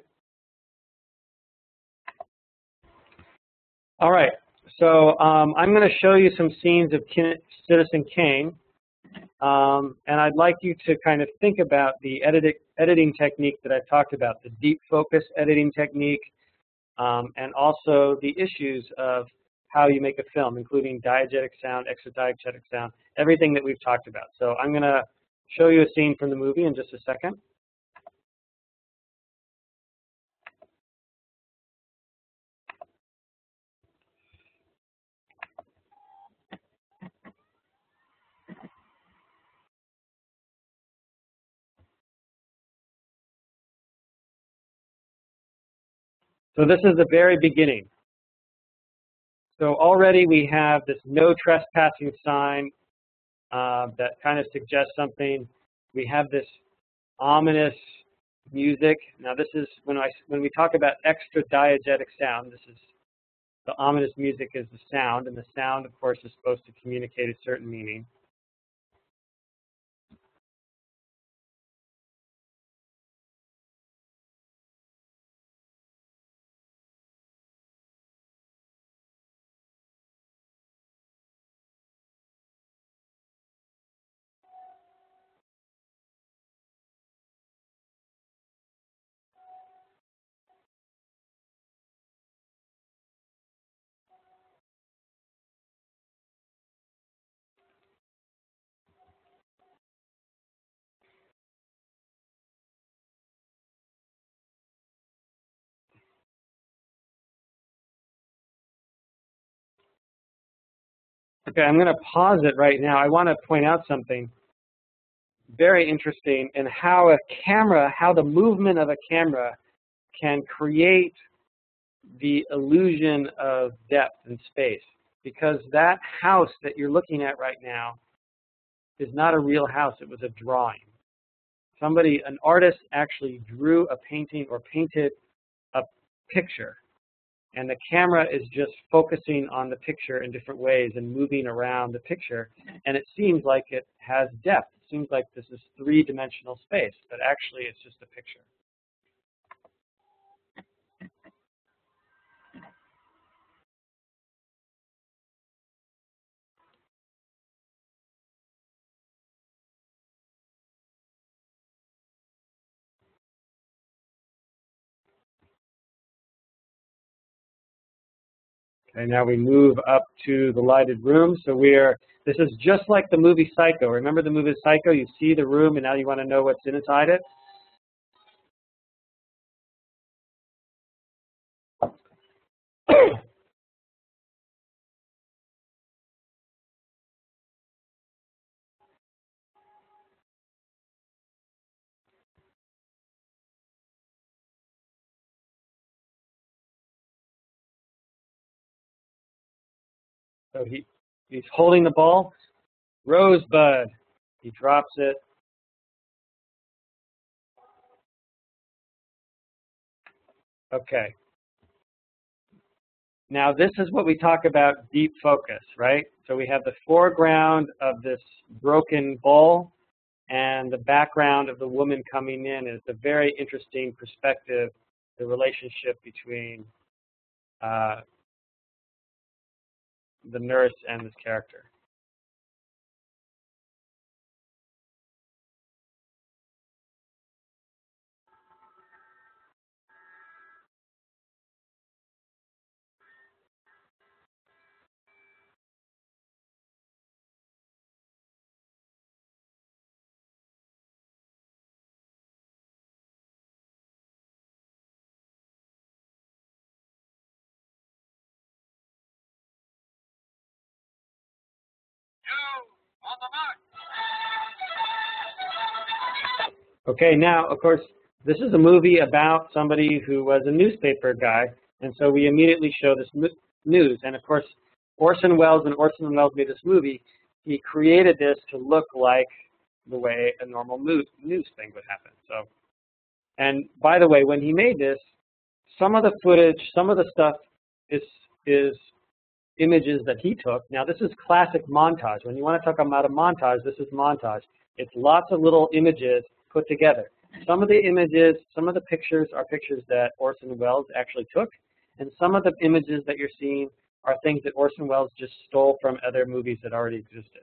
All right. So I'm going to show you some scenes of Citizen Kane. And I'd like you to kind of think about the editing technique that I talked about, the deep focus editing technique, and also the issues of how you make a film, including diegetic sound, extra-diegetic sound, everything that we've talked about. So I'm going to show you a scene from the movie in just a second. So this is the very beginning. So already we have this no trespassing sign that kind of suggests something. We have this ominous music. Now this is when we talk about extra diegetic sound, this is the ominous music is the sound, and the sound, of course, is supposed to communicate a certain meaning. Okay, I'm going to pause it right now. I want to point out something very interesting in how the movement of a camera can create the illusion of depth and space. Because that house that you're looking at right now is not a real house, it was a drawing. An artist actually drew a painting or painted a picture. And the camera is just focusing on the picture in different ways and moving around the picture. And it seems like it has depth. It seems like this is three-dimensional space, but actually it's just a picture. Okay, now we move up to the lighted room. So this is just like the movie Psycho. Remember the movie Psycho? You see the room and now you want to know what's inside it? So he's holding the ball. Rosebud. He drops it. Okay. Now this is what we talk about deep focus, right? So we have the foreground of this broken ball, and the background of the woman coming in is a very interesting perspective, the relationship between the nurse and this character. Okay, now, of course, this is a movie about somebody who was a newspaper guy, and so we immediately show this news. And of course, Orson Welles made this movie, he created this to look like the way a normal news thing would happen. So, and by the way, when he made this, some of the footage, some of the stuff is images that he took. Now, this is classic montage. When you want to talk about a montage, this is montage. It's lots of little images put together. Some of the images, some of the pictures are pictures that Orson Welles actually took, and some of the images that you're seeing are things that Orson Welles just stole from other movies that already existed.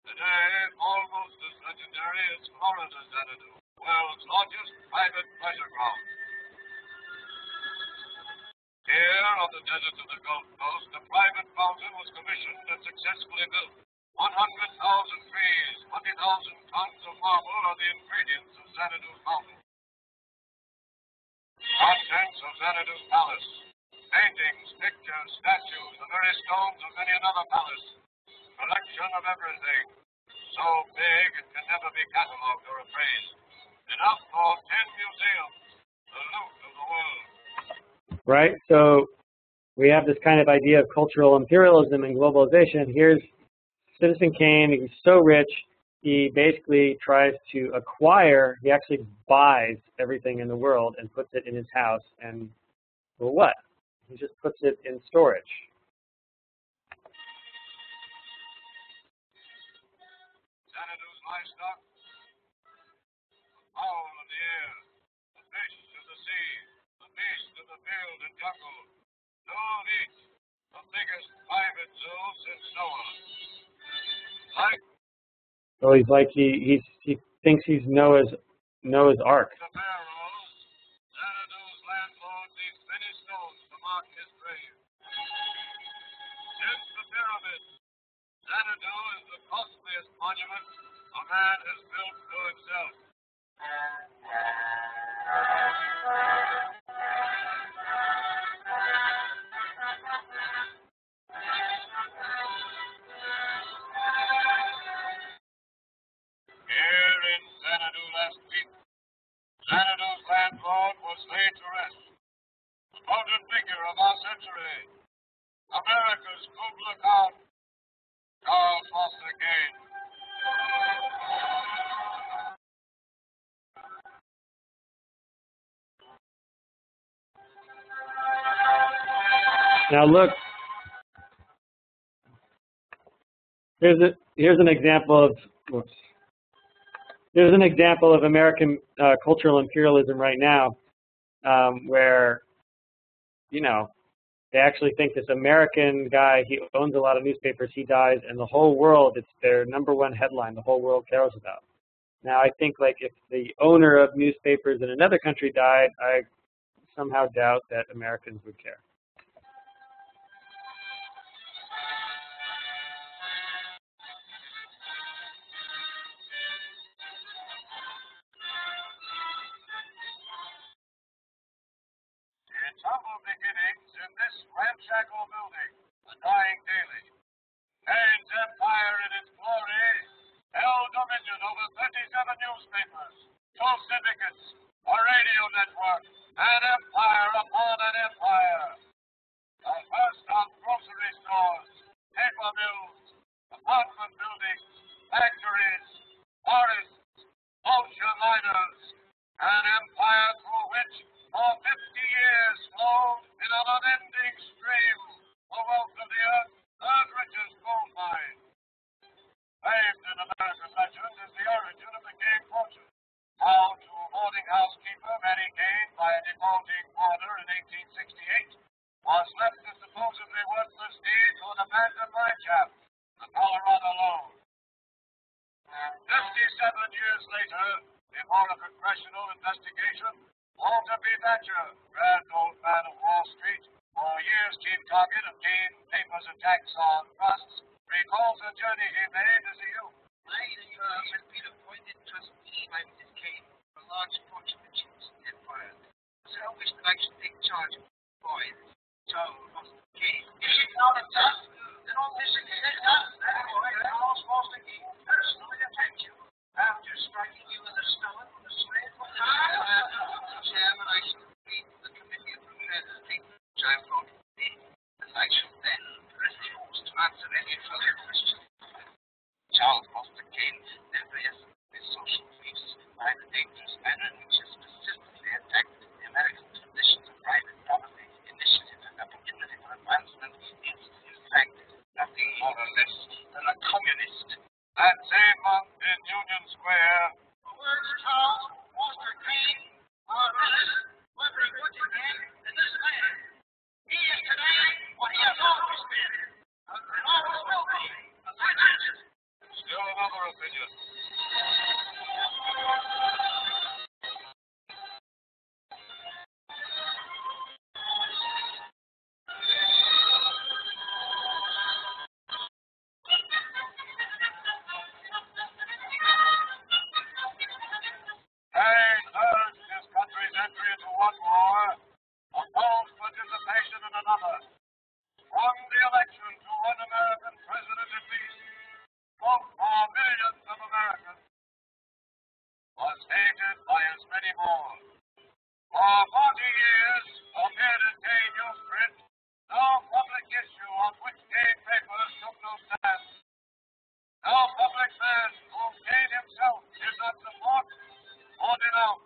Today, almost as legendary as Florida's Xanadu, world's largest private pleasure ground. Here on the desert of the Gulf Coast, a private fountain was commissioned and successfully built. 100,000 trees, 20,000 tons of marble are the ingredients of Xanadu fountain. Contents of Xanadu Palace. paintings, pictures, statues, the very stones of many another palace. Collection of everything. So big it can never be catalogued or appraised. Enough for 10 museums. The loot of the world. Right? So we have this kind of idea of cultural imperialism and globalization. Here's Citizen Kane. He's so rich, he basically tries to acquire, he actually buys everything in the world and puts it in his house. And, well, what? He just puts it in storage. Xanadu's livestock, the fowl of the air, the fish of the sea, the beast of the field and jungle, zoo of each, the biggest private zoo since Noah. Like So he's like he thinks he's Noah's Ark. the pharaoh, Xanadu's landlord leaves many stones to mark his grave. Since the pyramid, Xanadu is the costliest monument a man has built to himself. Here in Xanadu last week, Xanadu's landlord was laid to rest. The golden figure of our century, America's good lookout, Charles Foster Kane. Now look, here's an example of There's an example of American cultural imperialism right now, where, you know, they actually think this American guy, he owns a lot of newspapers, he dies, and the whole world, it's their #1 headline the whole world cares about. Now, I think, like, if the owner of newspapers in another country died, I somehow doubt that Americans would care. Its humble beginnings in this ramshackle building, a dying daily. Kane's empire in its glory held dominion over 37 newspapers, 2 syndicates, a radio network, an empire upon an empire. First on grocery stores, paper mills, apartment buildings, factories, forests, ocean liners, an empire through which for 50 years flowed in an unending stream the wealth of the earth's richest gold mine. Famed in American legend is the origin of the Kane fortune, found to boarding house keeper Mary Kane by a defaulting boarder in 1868, was left a supposedly worthless deed to an abandoned mine shaft, the Colorado Loan. 57 years later, before a congressional investigation, Walter B. Thatcher, grand old man of Wall Street, for years chief target of Kane papers attacks on trusts, recalls a journey he made as a youth. I had been appointed trustee by Mrs. Kane for a large fortune that she was empire. So I wished that I should take charge of the boys, Charles Foster Kane. Is it not a trust? Then all this is done. That boy, Charles Foster Kane, personally attacked you after striking you with a stone from the slave. Chairman, I shall lead the committee of affairs which I brought today, and I shall then refuse to answer any further questions. Charles Foster Kane never escaped his social beliefs by the dangerous manner in which he has persistently attacked the American traditions of private property, initiative, and opportunity for advancement. Is, in fact, nothing more or less than a communist. That same month in Union Square, The words Charles Foster Kane are were very good to me in this man. He is today what he has always been, and always will be, a scientist. still another opinion. Kane urged his country's entry into one war, opposed participation in was hated by as many more. For 40 years, appeared in Kane newsprint, no public issue on which Kane papers took no stand. No public man whom Kane himself did not support or denounce.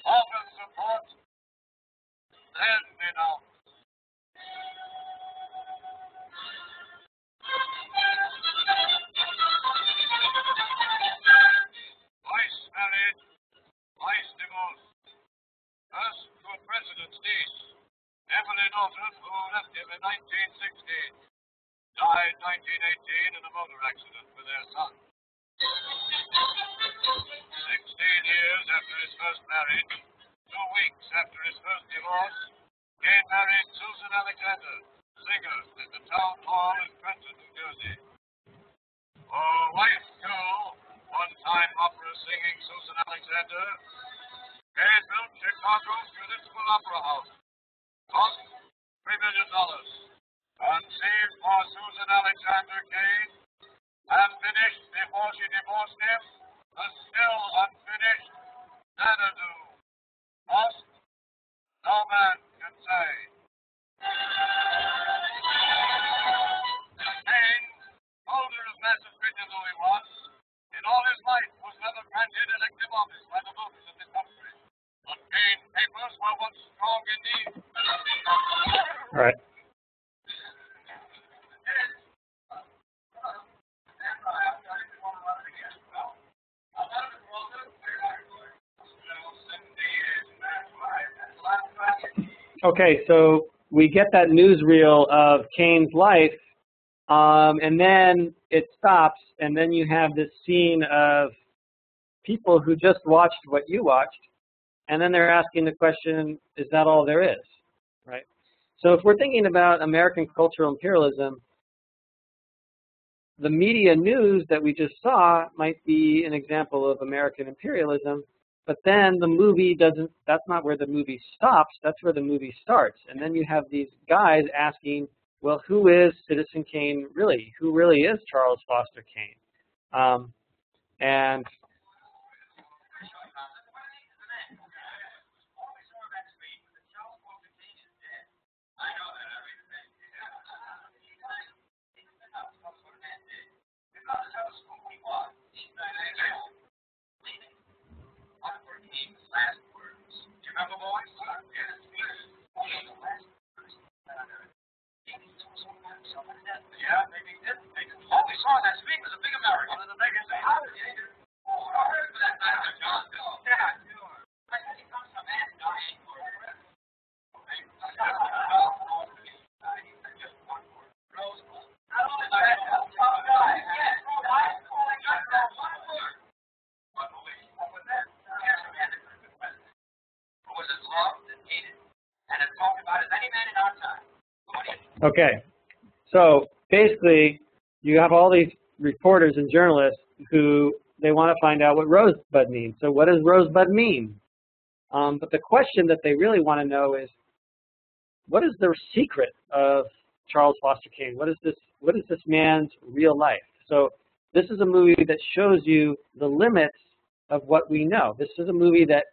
Often support, then denounce. Twice married, twice divorced. First to a president's niece, Emily Norton, who left him in 1916. Died 1918 in a motor accident with their son. 16 years after his first marriage, 2 weeks after his first divorce, Kane married Susan Alexander, singer at the Town Hall in Trenton, New Jersey. Oh, wife too, one-time opera singing Susan Alexander, Kane built Chicago's Municipal Opera House. Cost $3 million. Conceived for Susan Alexander Kane and finished before she divorced him, but still unfinished Xanadu. Cost, no man can say. Kane, holder of massive written though he was, in all his life was never granted elective office by the voters of this country. But Kane papers were once strong indeed. Right. Okay, so we get that newsreel of Kane's life, and then it stops, and then you have this scene of people who just watched what you watched, and then they're asking the question, is that all there is, right? So if we're thinking about American cultural imperialism, the media news that we just saw might be an example of American imperialism, but then the movie doesn't, that's not where the movie stops, that's where the movie starts. And then you have these guys asking, well, who is Citizen Kane really? Who really is Charles Foster Kane? And Yeah, maybe he did. All we saw that speak was a big American. One of the biggest. okay, so basically you have all these reporters and journalists who they want to find out what rosebud means. So what does rosebud mean? But the question that they really want to know is, what is the secret of Charles Foster Kane? What is this man's real life? So this is a movie that shows you the limits of what we know. This is a movie that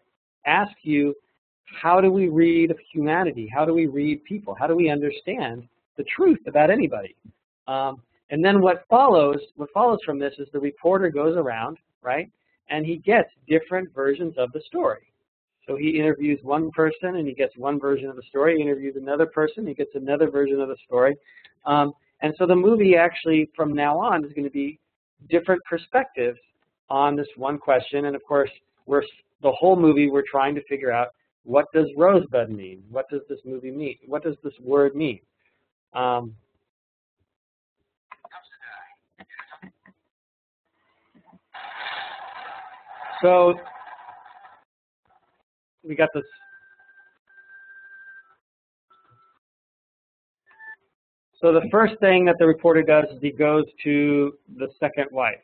asks you, how do we read humanity? How do we read people? How do we understand the truth about anybody? And then what follows from this is the reporter goes around, right, and he gets different versions of the story. So he interviews one person and he gets one version of the story. He interviews another person, he gets another version of the story. And so the movie actually, from now on, is going to be different perspectives on this one question. And of course, the whole movie, we're trying to figure out, what does rosebud mean? What does this movie mean? What does this word mean? So we got this. So the first thing that the reporter does is he goes to the second wife.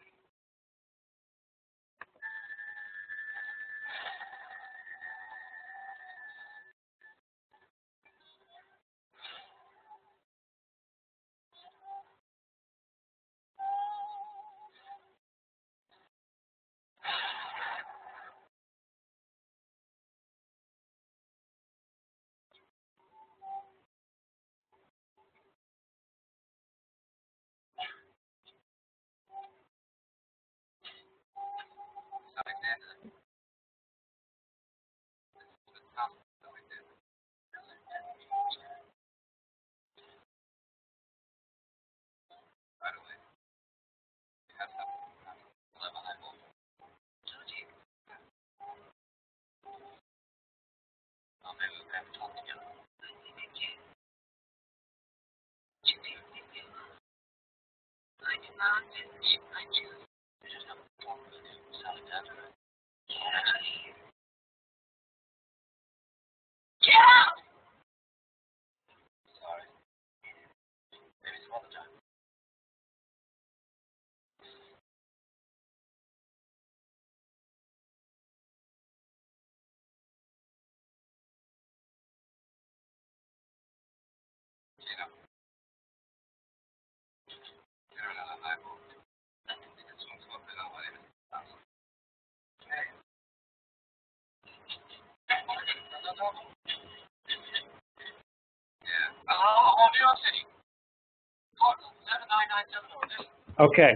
Okay.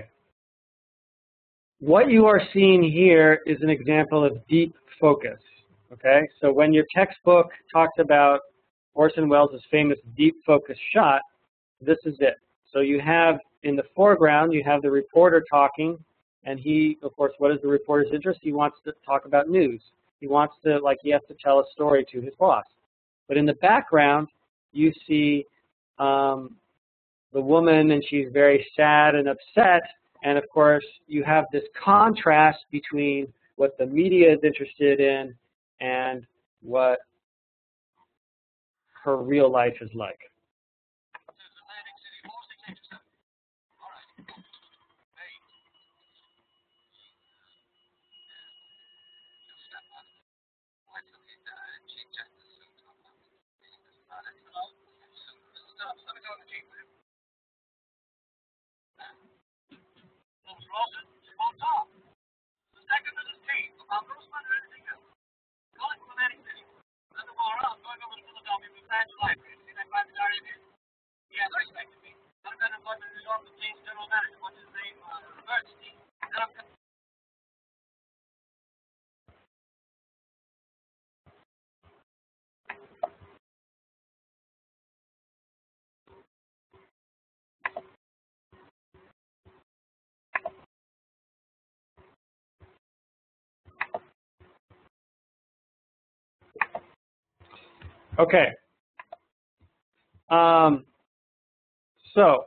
What you are seeing here is an example of deep focus. Okay, so when your textbook talks about Orson Welles' famous deep focus shot, this is it. So you have in the foreground, you have the reporter talking, and he, of course, what is the reporter's interest? He wants to talk about news. He wants to, like, he has to tell a story to his boss. But in the background, you see the woman, and she's very sad and upset. And of course, you have this contrast between what the media is interested in and what her real life is like. Okay. So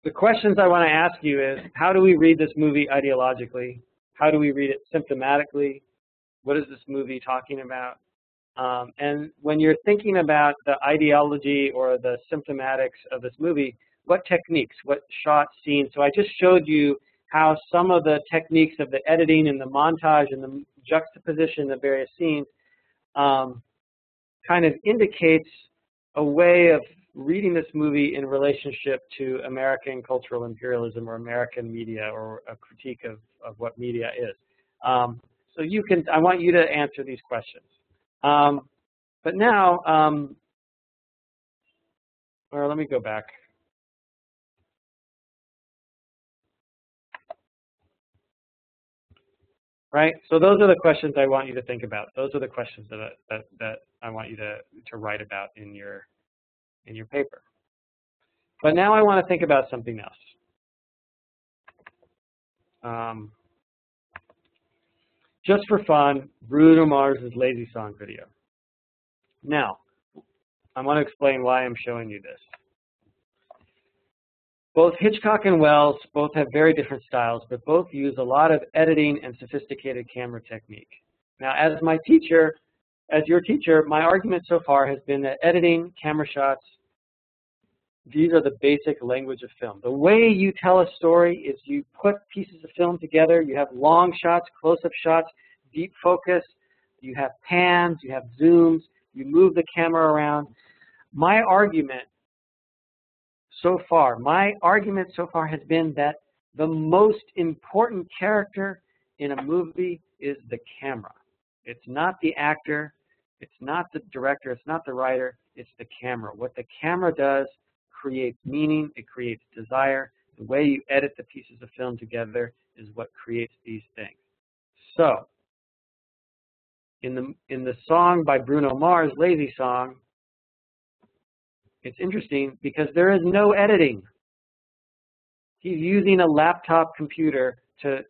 the questions I want to ask you is, how do we read this movie ideologically? How do we read it symptomatically? What is this movie talking about? And when you're thinking about the ideology or the symptomatics of this movie, what techniques, what shots, scenes? So I just showed you how some of the techniques of the editing and the montage and the juxtaposition of various scenes kind of indicates a way of reading this movie in relationship to American cultural imperialism or American media, or a critique of what media is. So you can, I want you to answer these questions. But now, or let me go back. Right? So those are the questions I want you to think about. Those are the questions that I want you to write about in your paper. But now I want to think about something else. Just for fun, Bruno Mars' Lazy Song video. Now, I want to explain why I'm showing you this. Both Hitchcock and Welles both have very different styles, but both use a lot of editing and sophisticated camera technique. Now, as your teacher, my argument so far has been that editing, camera shots, these are the basic language of film. The way you tell a story is you put pieces of film together. You have long shots, close-up shots, deep focus. You have pans, you have zooms. You move the camera around. My argument so far has been that the most important character in a movie is the camera. It's not the actor, it's not the director, it's not the writer, it's the camera. What the camera does creates meaning, it creates desire. The way you edit the pieces of film together is what creates these things. So, in the song by Bruno Mars, Lazy Song, it's interesting because there is no editing. He's using a laptop computer to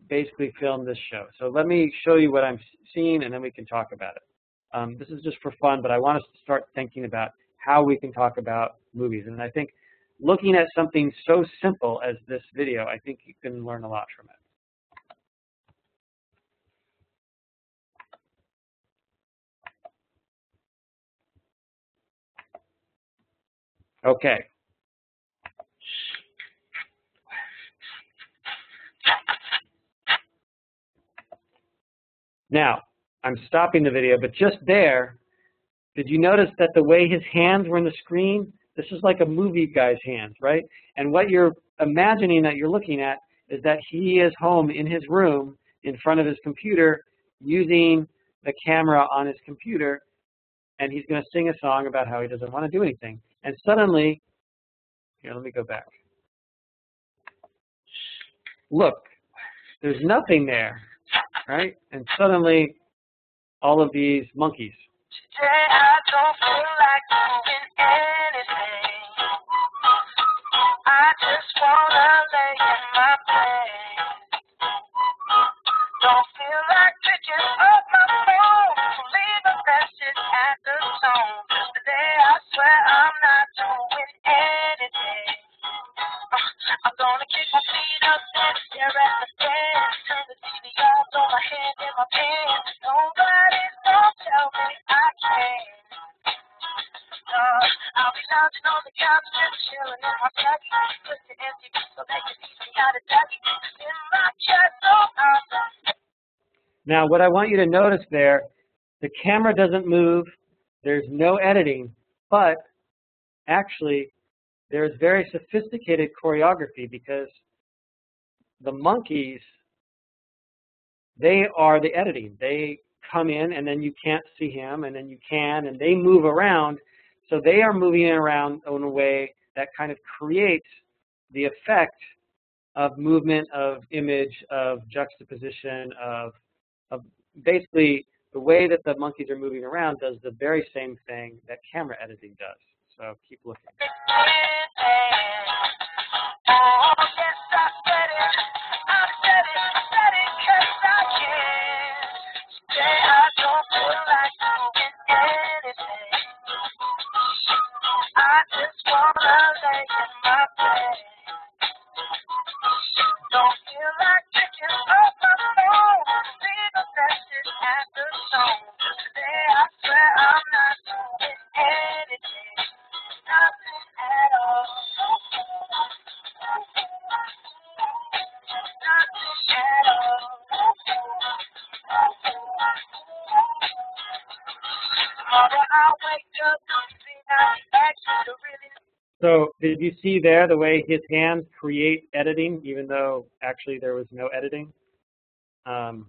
basically film this show. So let me show you what I'm seeing, and then we can talk about it. This is just for fun, but I want us to start thinking about how we can talk about movies. And I think looking at something so simple as this video, I think you can learn a lot from it. Okay. Now, I'm stopping the video, but just there, did you notice that the way his hands were in the screen, this is like a movie guy's hands, right? And what you're imagining that you're looking at is that he is home in his room in front of his computer using the camera on his computer, and he's going to sing a song about how he doesn't want to do anything. And suddenly, here, let me go back. Look, there's nothing there, right? And suddenly, all of these monkeys. Today I don't feel like doing anything. I just wanna lay in my bed. Don't feel like picking up my phone to leave a message at the tone. Today I swear I'm not doing anything. I'm gonna kick my feet up and stare at the fan. Turn the TV off, throw my hand in my pants. Nobody's gonna tell me I can't. I'll be lounging on the couch, just chilling in my baggy. Put the empty so they can teach me how to doggy. In my castle, Now, what I want you to notice there, the camera doesn't move. There's no editing, but actually, there's very sophisticated choreography because the monkeys, they are the editing. They come in, and then you can't see him, and then you can, and they move around. So they are moving around in a way that kind of creates the effect of movement, of image, of juxtaposition, of basically the way that the monkeys are moving around does the very same thing that camera editing does. So keep looking. I just wanna lay in my bed. Don't feel like picking up my phone. Leave a message at the tone. Today I swear I'm not doing anything. Nothing at all. Nothing at all. Tomorrow I'll wake up and see how to really. So did you see there the way his hands create editing, even though actually there was no editing? Nice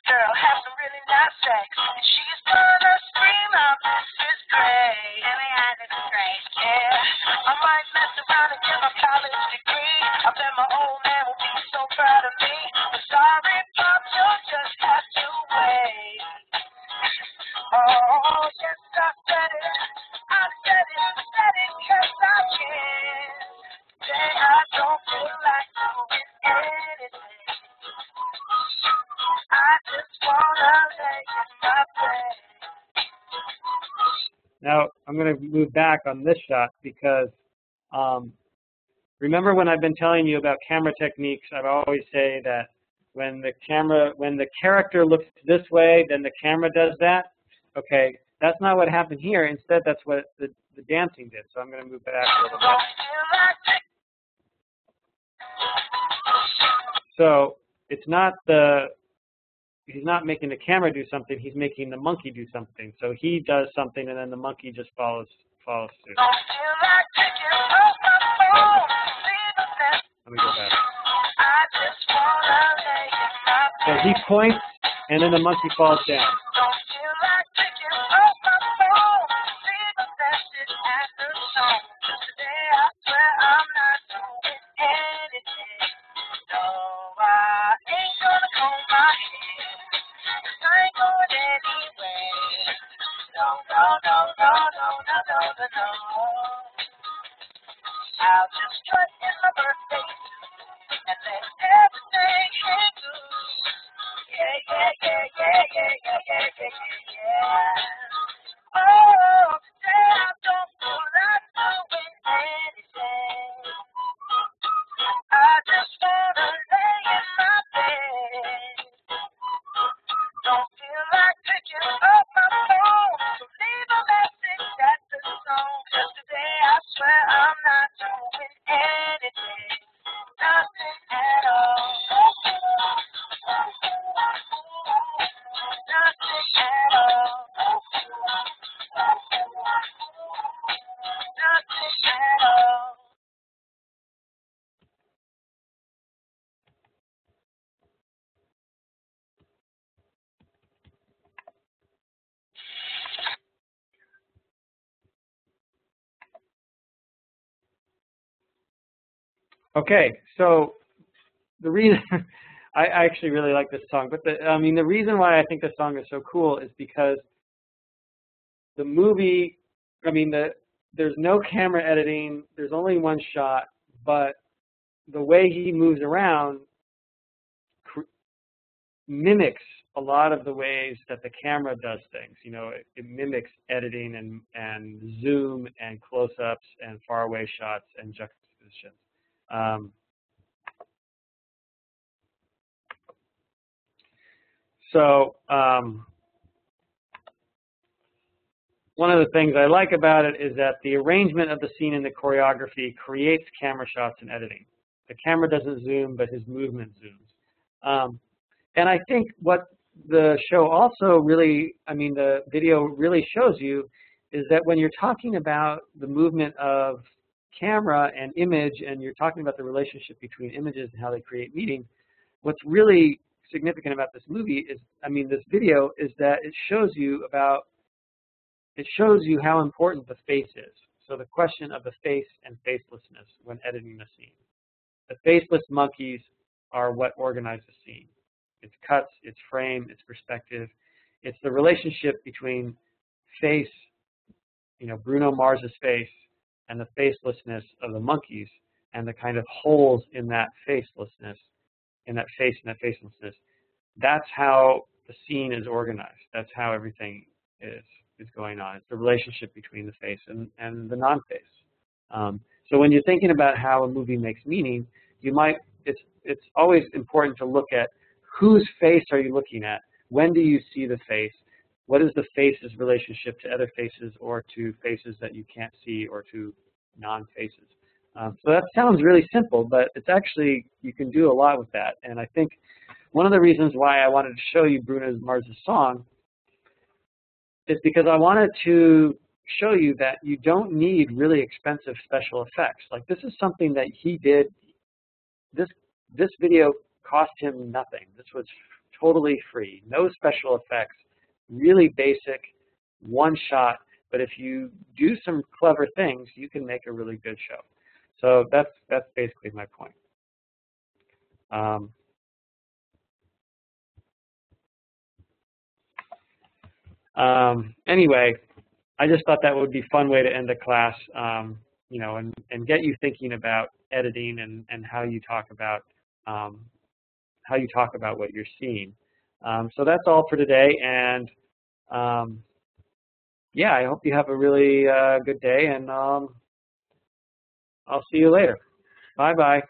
girl, have some really nice sex. And she's gonna scream out, this is great. And this is great. Yeah, I might mess around and get my college degree. I bet my old man will be so proud of me. But sorry, Pop, you'll just have to wait. Oh, yes, I said it. I said it, cause I can. Today I don't feel like doing anything. I just wanna lay in my bed. Now, I'm going to move back on this shot because remember when I've been telling you about camera techniques, I always say that when the character looks this way, then the camera does that. Okay, that's not what happened here. Instead, that's what the dancing did. So I'm going to move back a little bit. So it's not he's not making the camera do something, he's making the monkey do something. So he does something and then the monkey just follows suit. Let me go back. So he points and then the monkey falls down. I'll just strut in my birthday and let everything hang loose. Yeah, yeah, yeah, yeah, yeah, yeah, yeah. Okay, so the reason I actually really like this song, but the reason why I think this song is so cool is because the movie, there's no camera editing, there's only one shot, but the way he moves around mimics a lot of the ways that the camera does things. You know, it mimics editing and zoom and close-ups and faraway shots and juxtapositions. One of the things I like about it is that the arrangement of the scene and the choreography creates camera shots and editing. The camera doesn't zoom, but his movement zooms. And I think what the show also really, the video really shows you is that when you're talking about the movement of camera and image, and you're talking about the relationship between images and how they create meaning, what's really significant about this movie is, this video, is that it shows you how important the face is. So the question of the face and facelessness when editing the scene. The faceless monkeys are what organize the scene. Its cuts, its frame, its perspective. It's the relationship between face, Bruno Mars's face, and the facelessness of the monkeys, and the kind of holes in that facelessness, in that face and that facelessness. That's how the scene is organized. That's how everything is going on. It's the relationship between the face and the non-face. So when you're thinking about how a movie makes meaning, it's always important to look at whose face are you looking at? When do you see the face? What is the face's relationship to other faces, or to faces that you can't see, or to non-faces? So that sounds really simple, but it's actually, you can do a lot with that. And I think one of the reasons why I wanted to show you Bruno Mars's song is because I wanted to show you that you don't need really expensive special effects. Like, this is something that he did. This video cost him nothing. This was totally free. No special effects. Really basic, one shot. But if you do some clever things, you can make a really good show. So that's basically my point. Anyway, I just thought that would be a fun way to end the class, and get you thinking about editing and how you talk about what you're seeing. So that's all for today, and yeah, I hope you have a really good day, and I'll see you later. Bye-bye.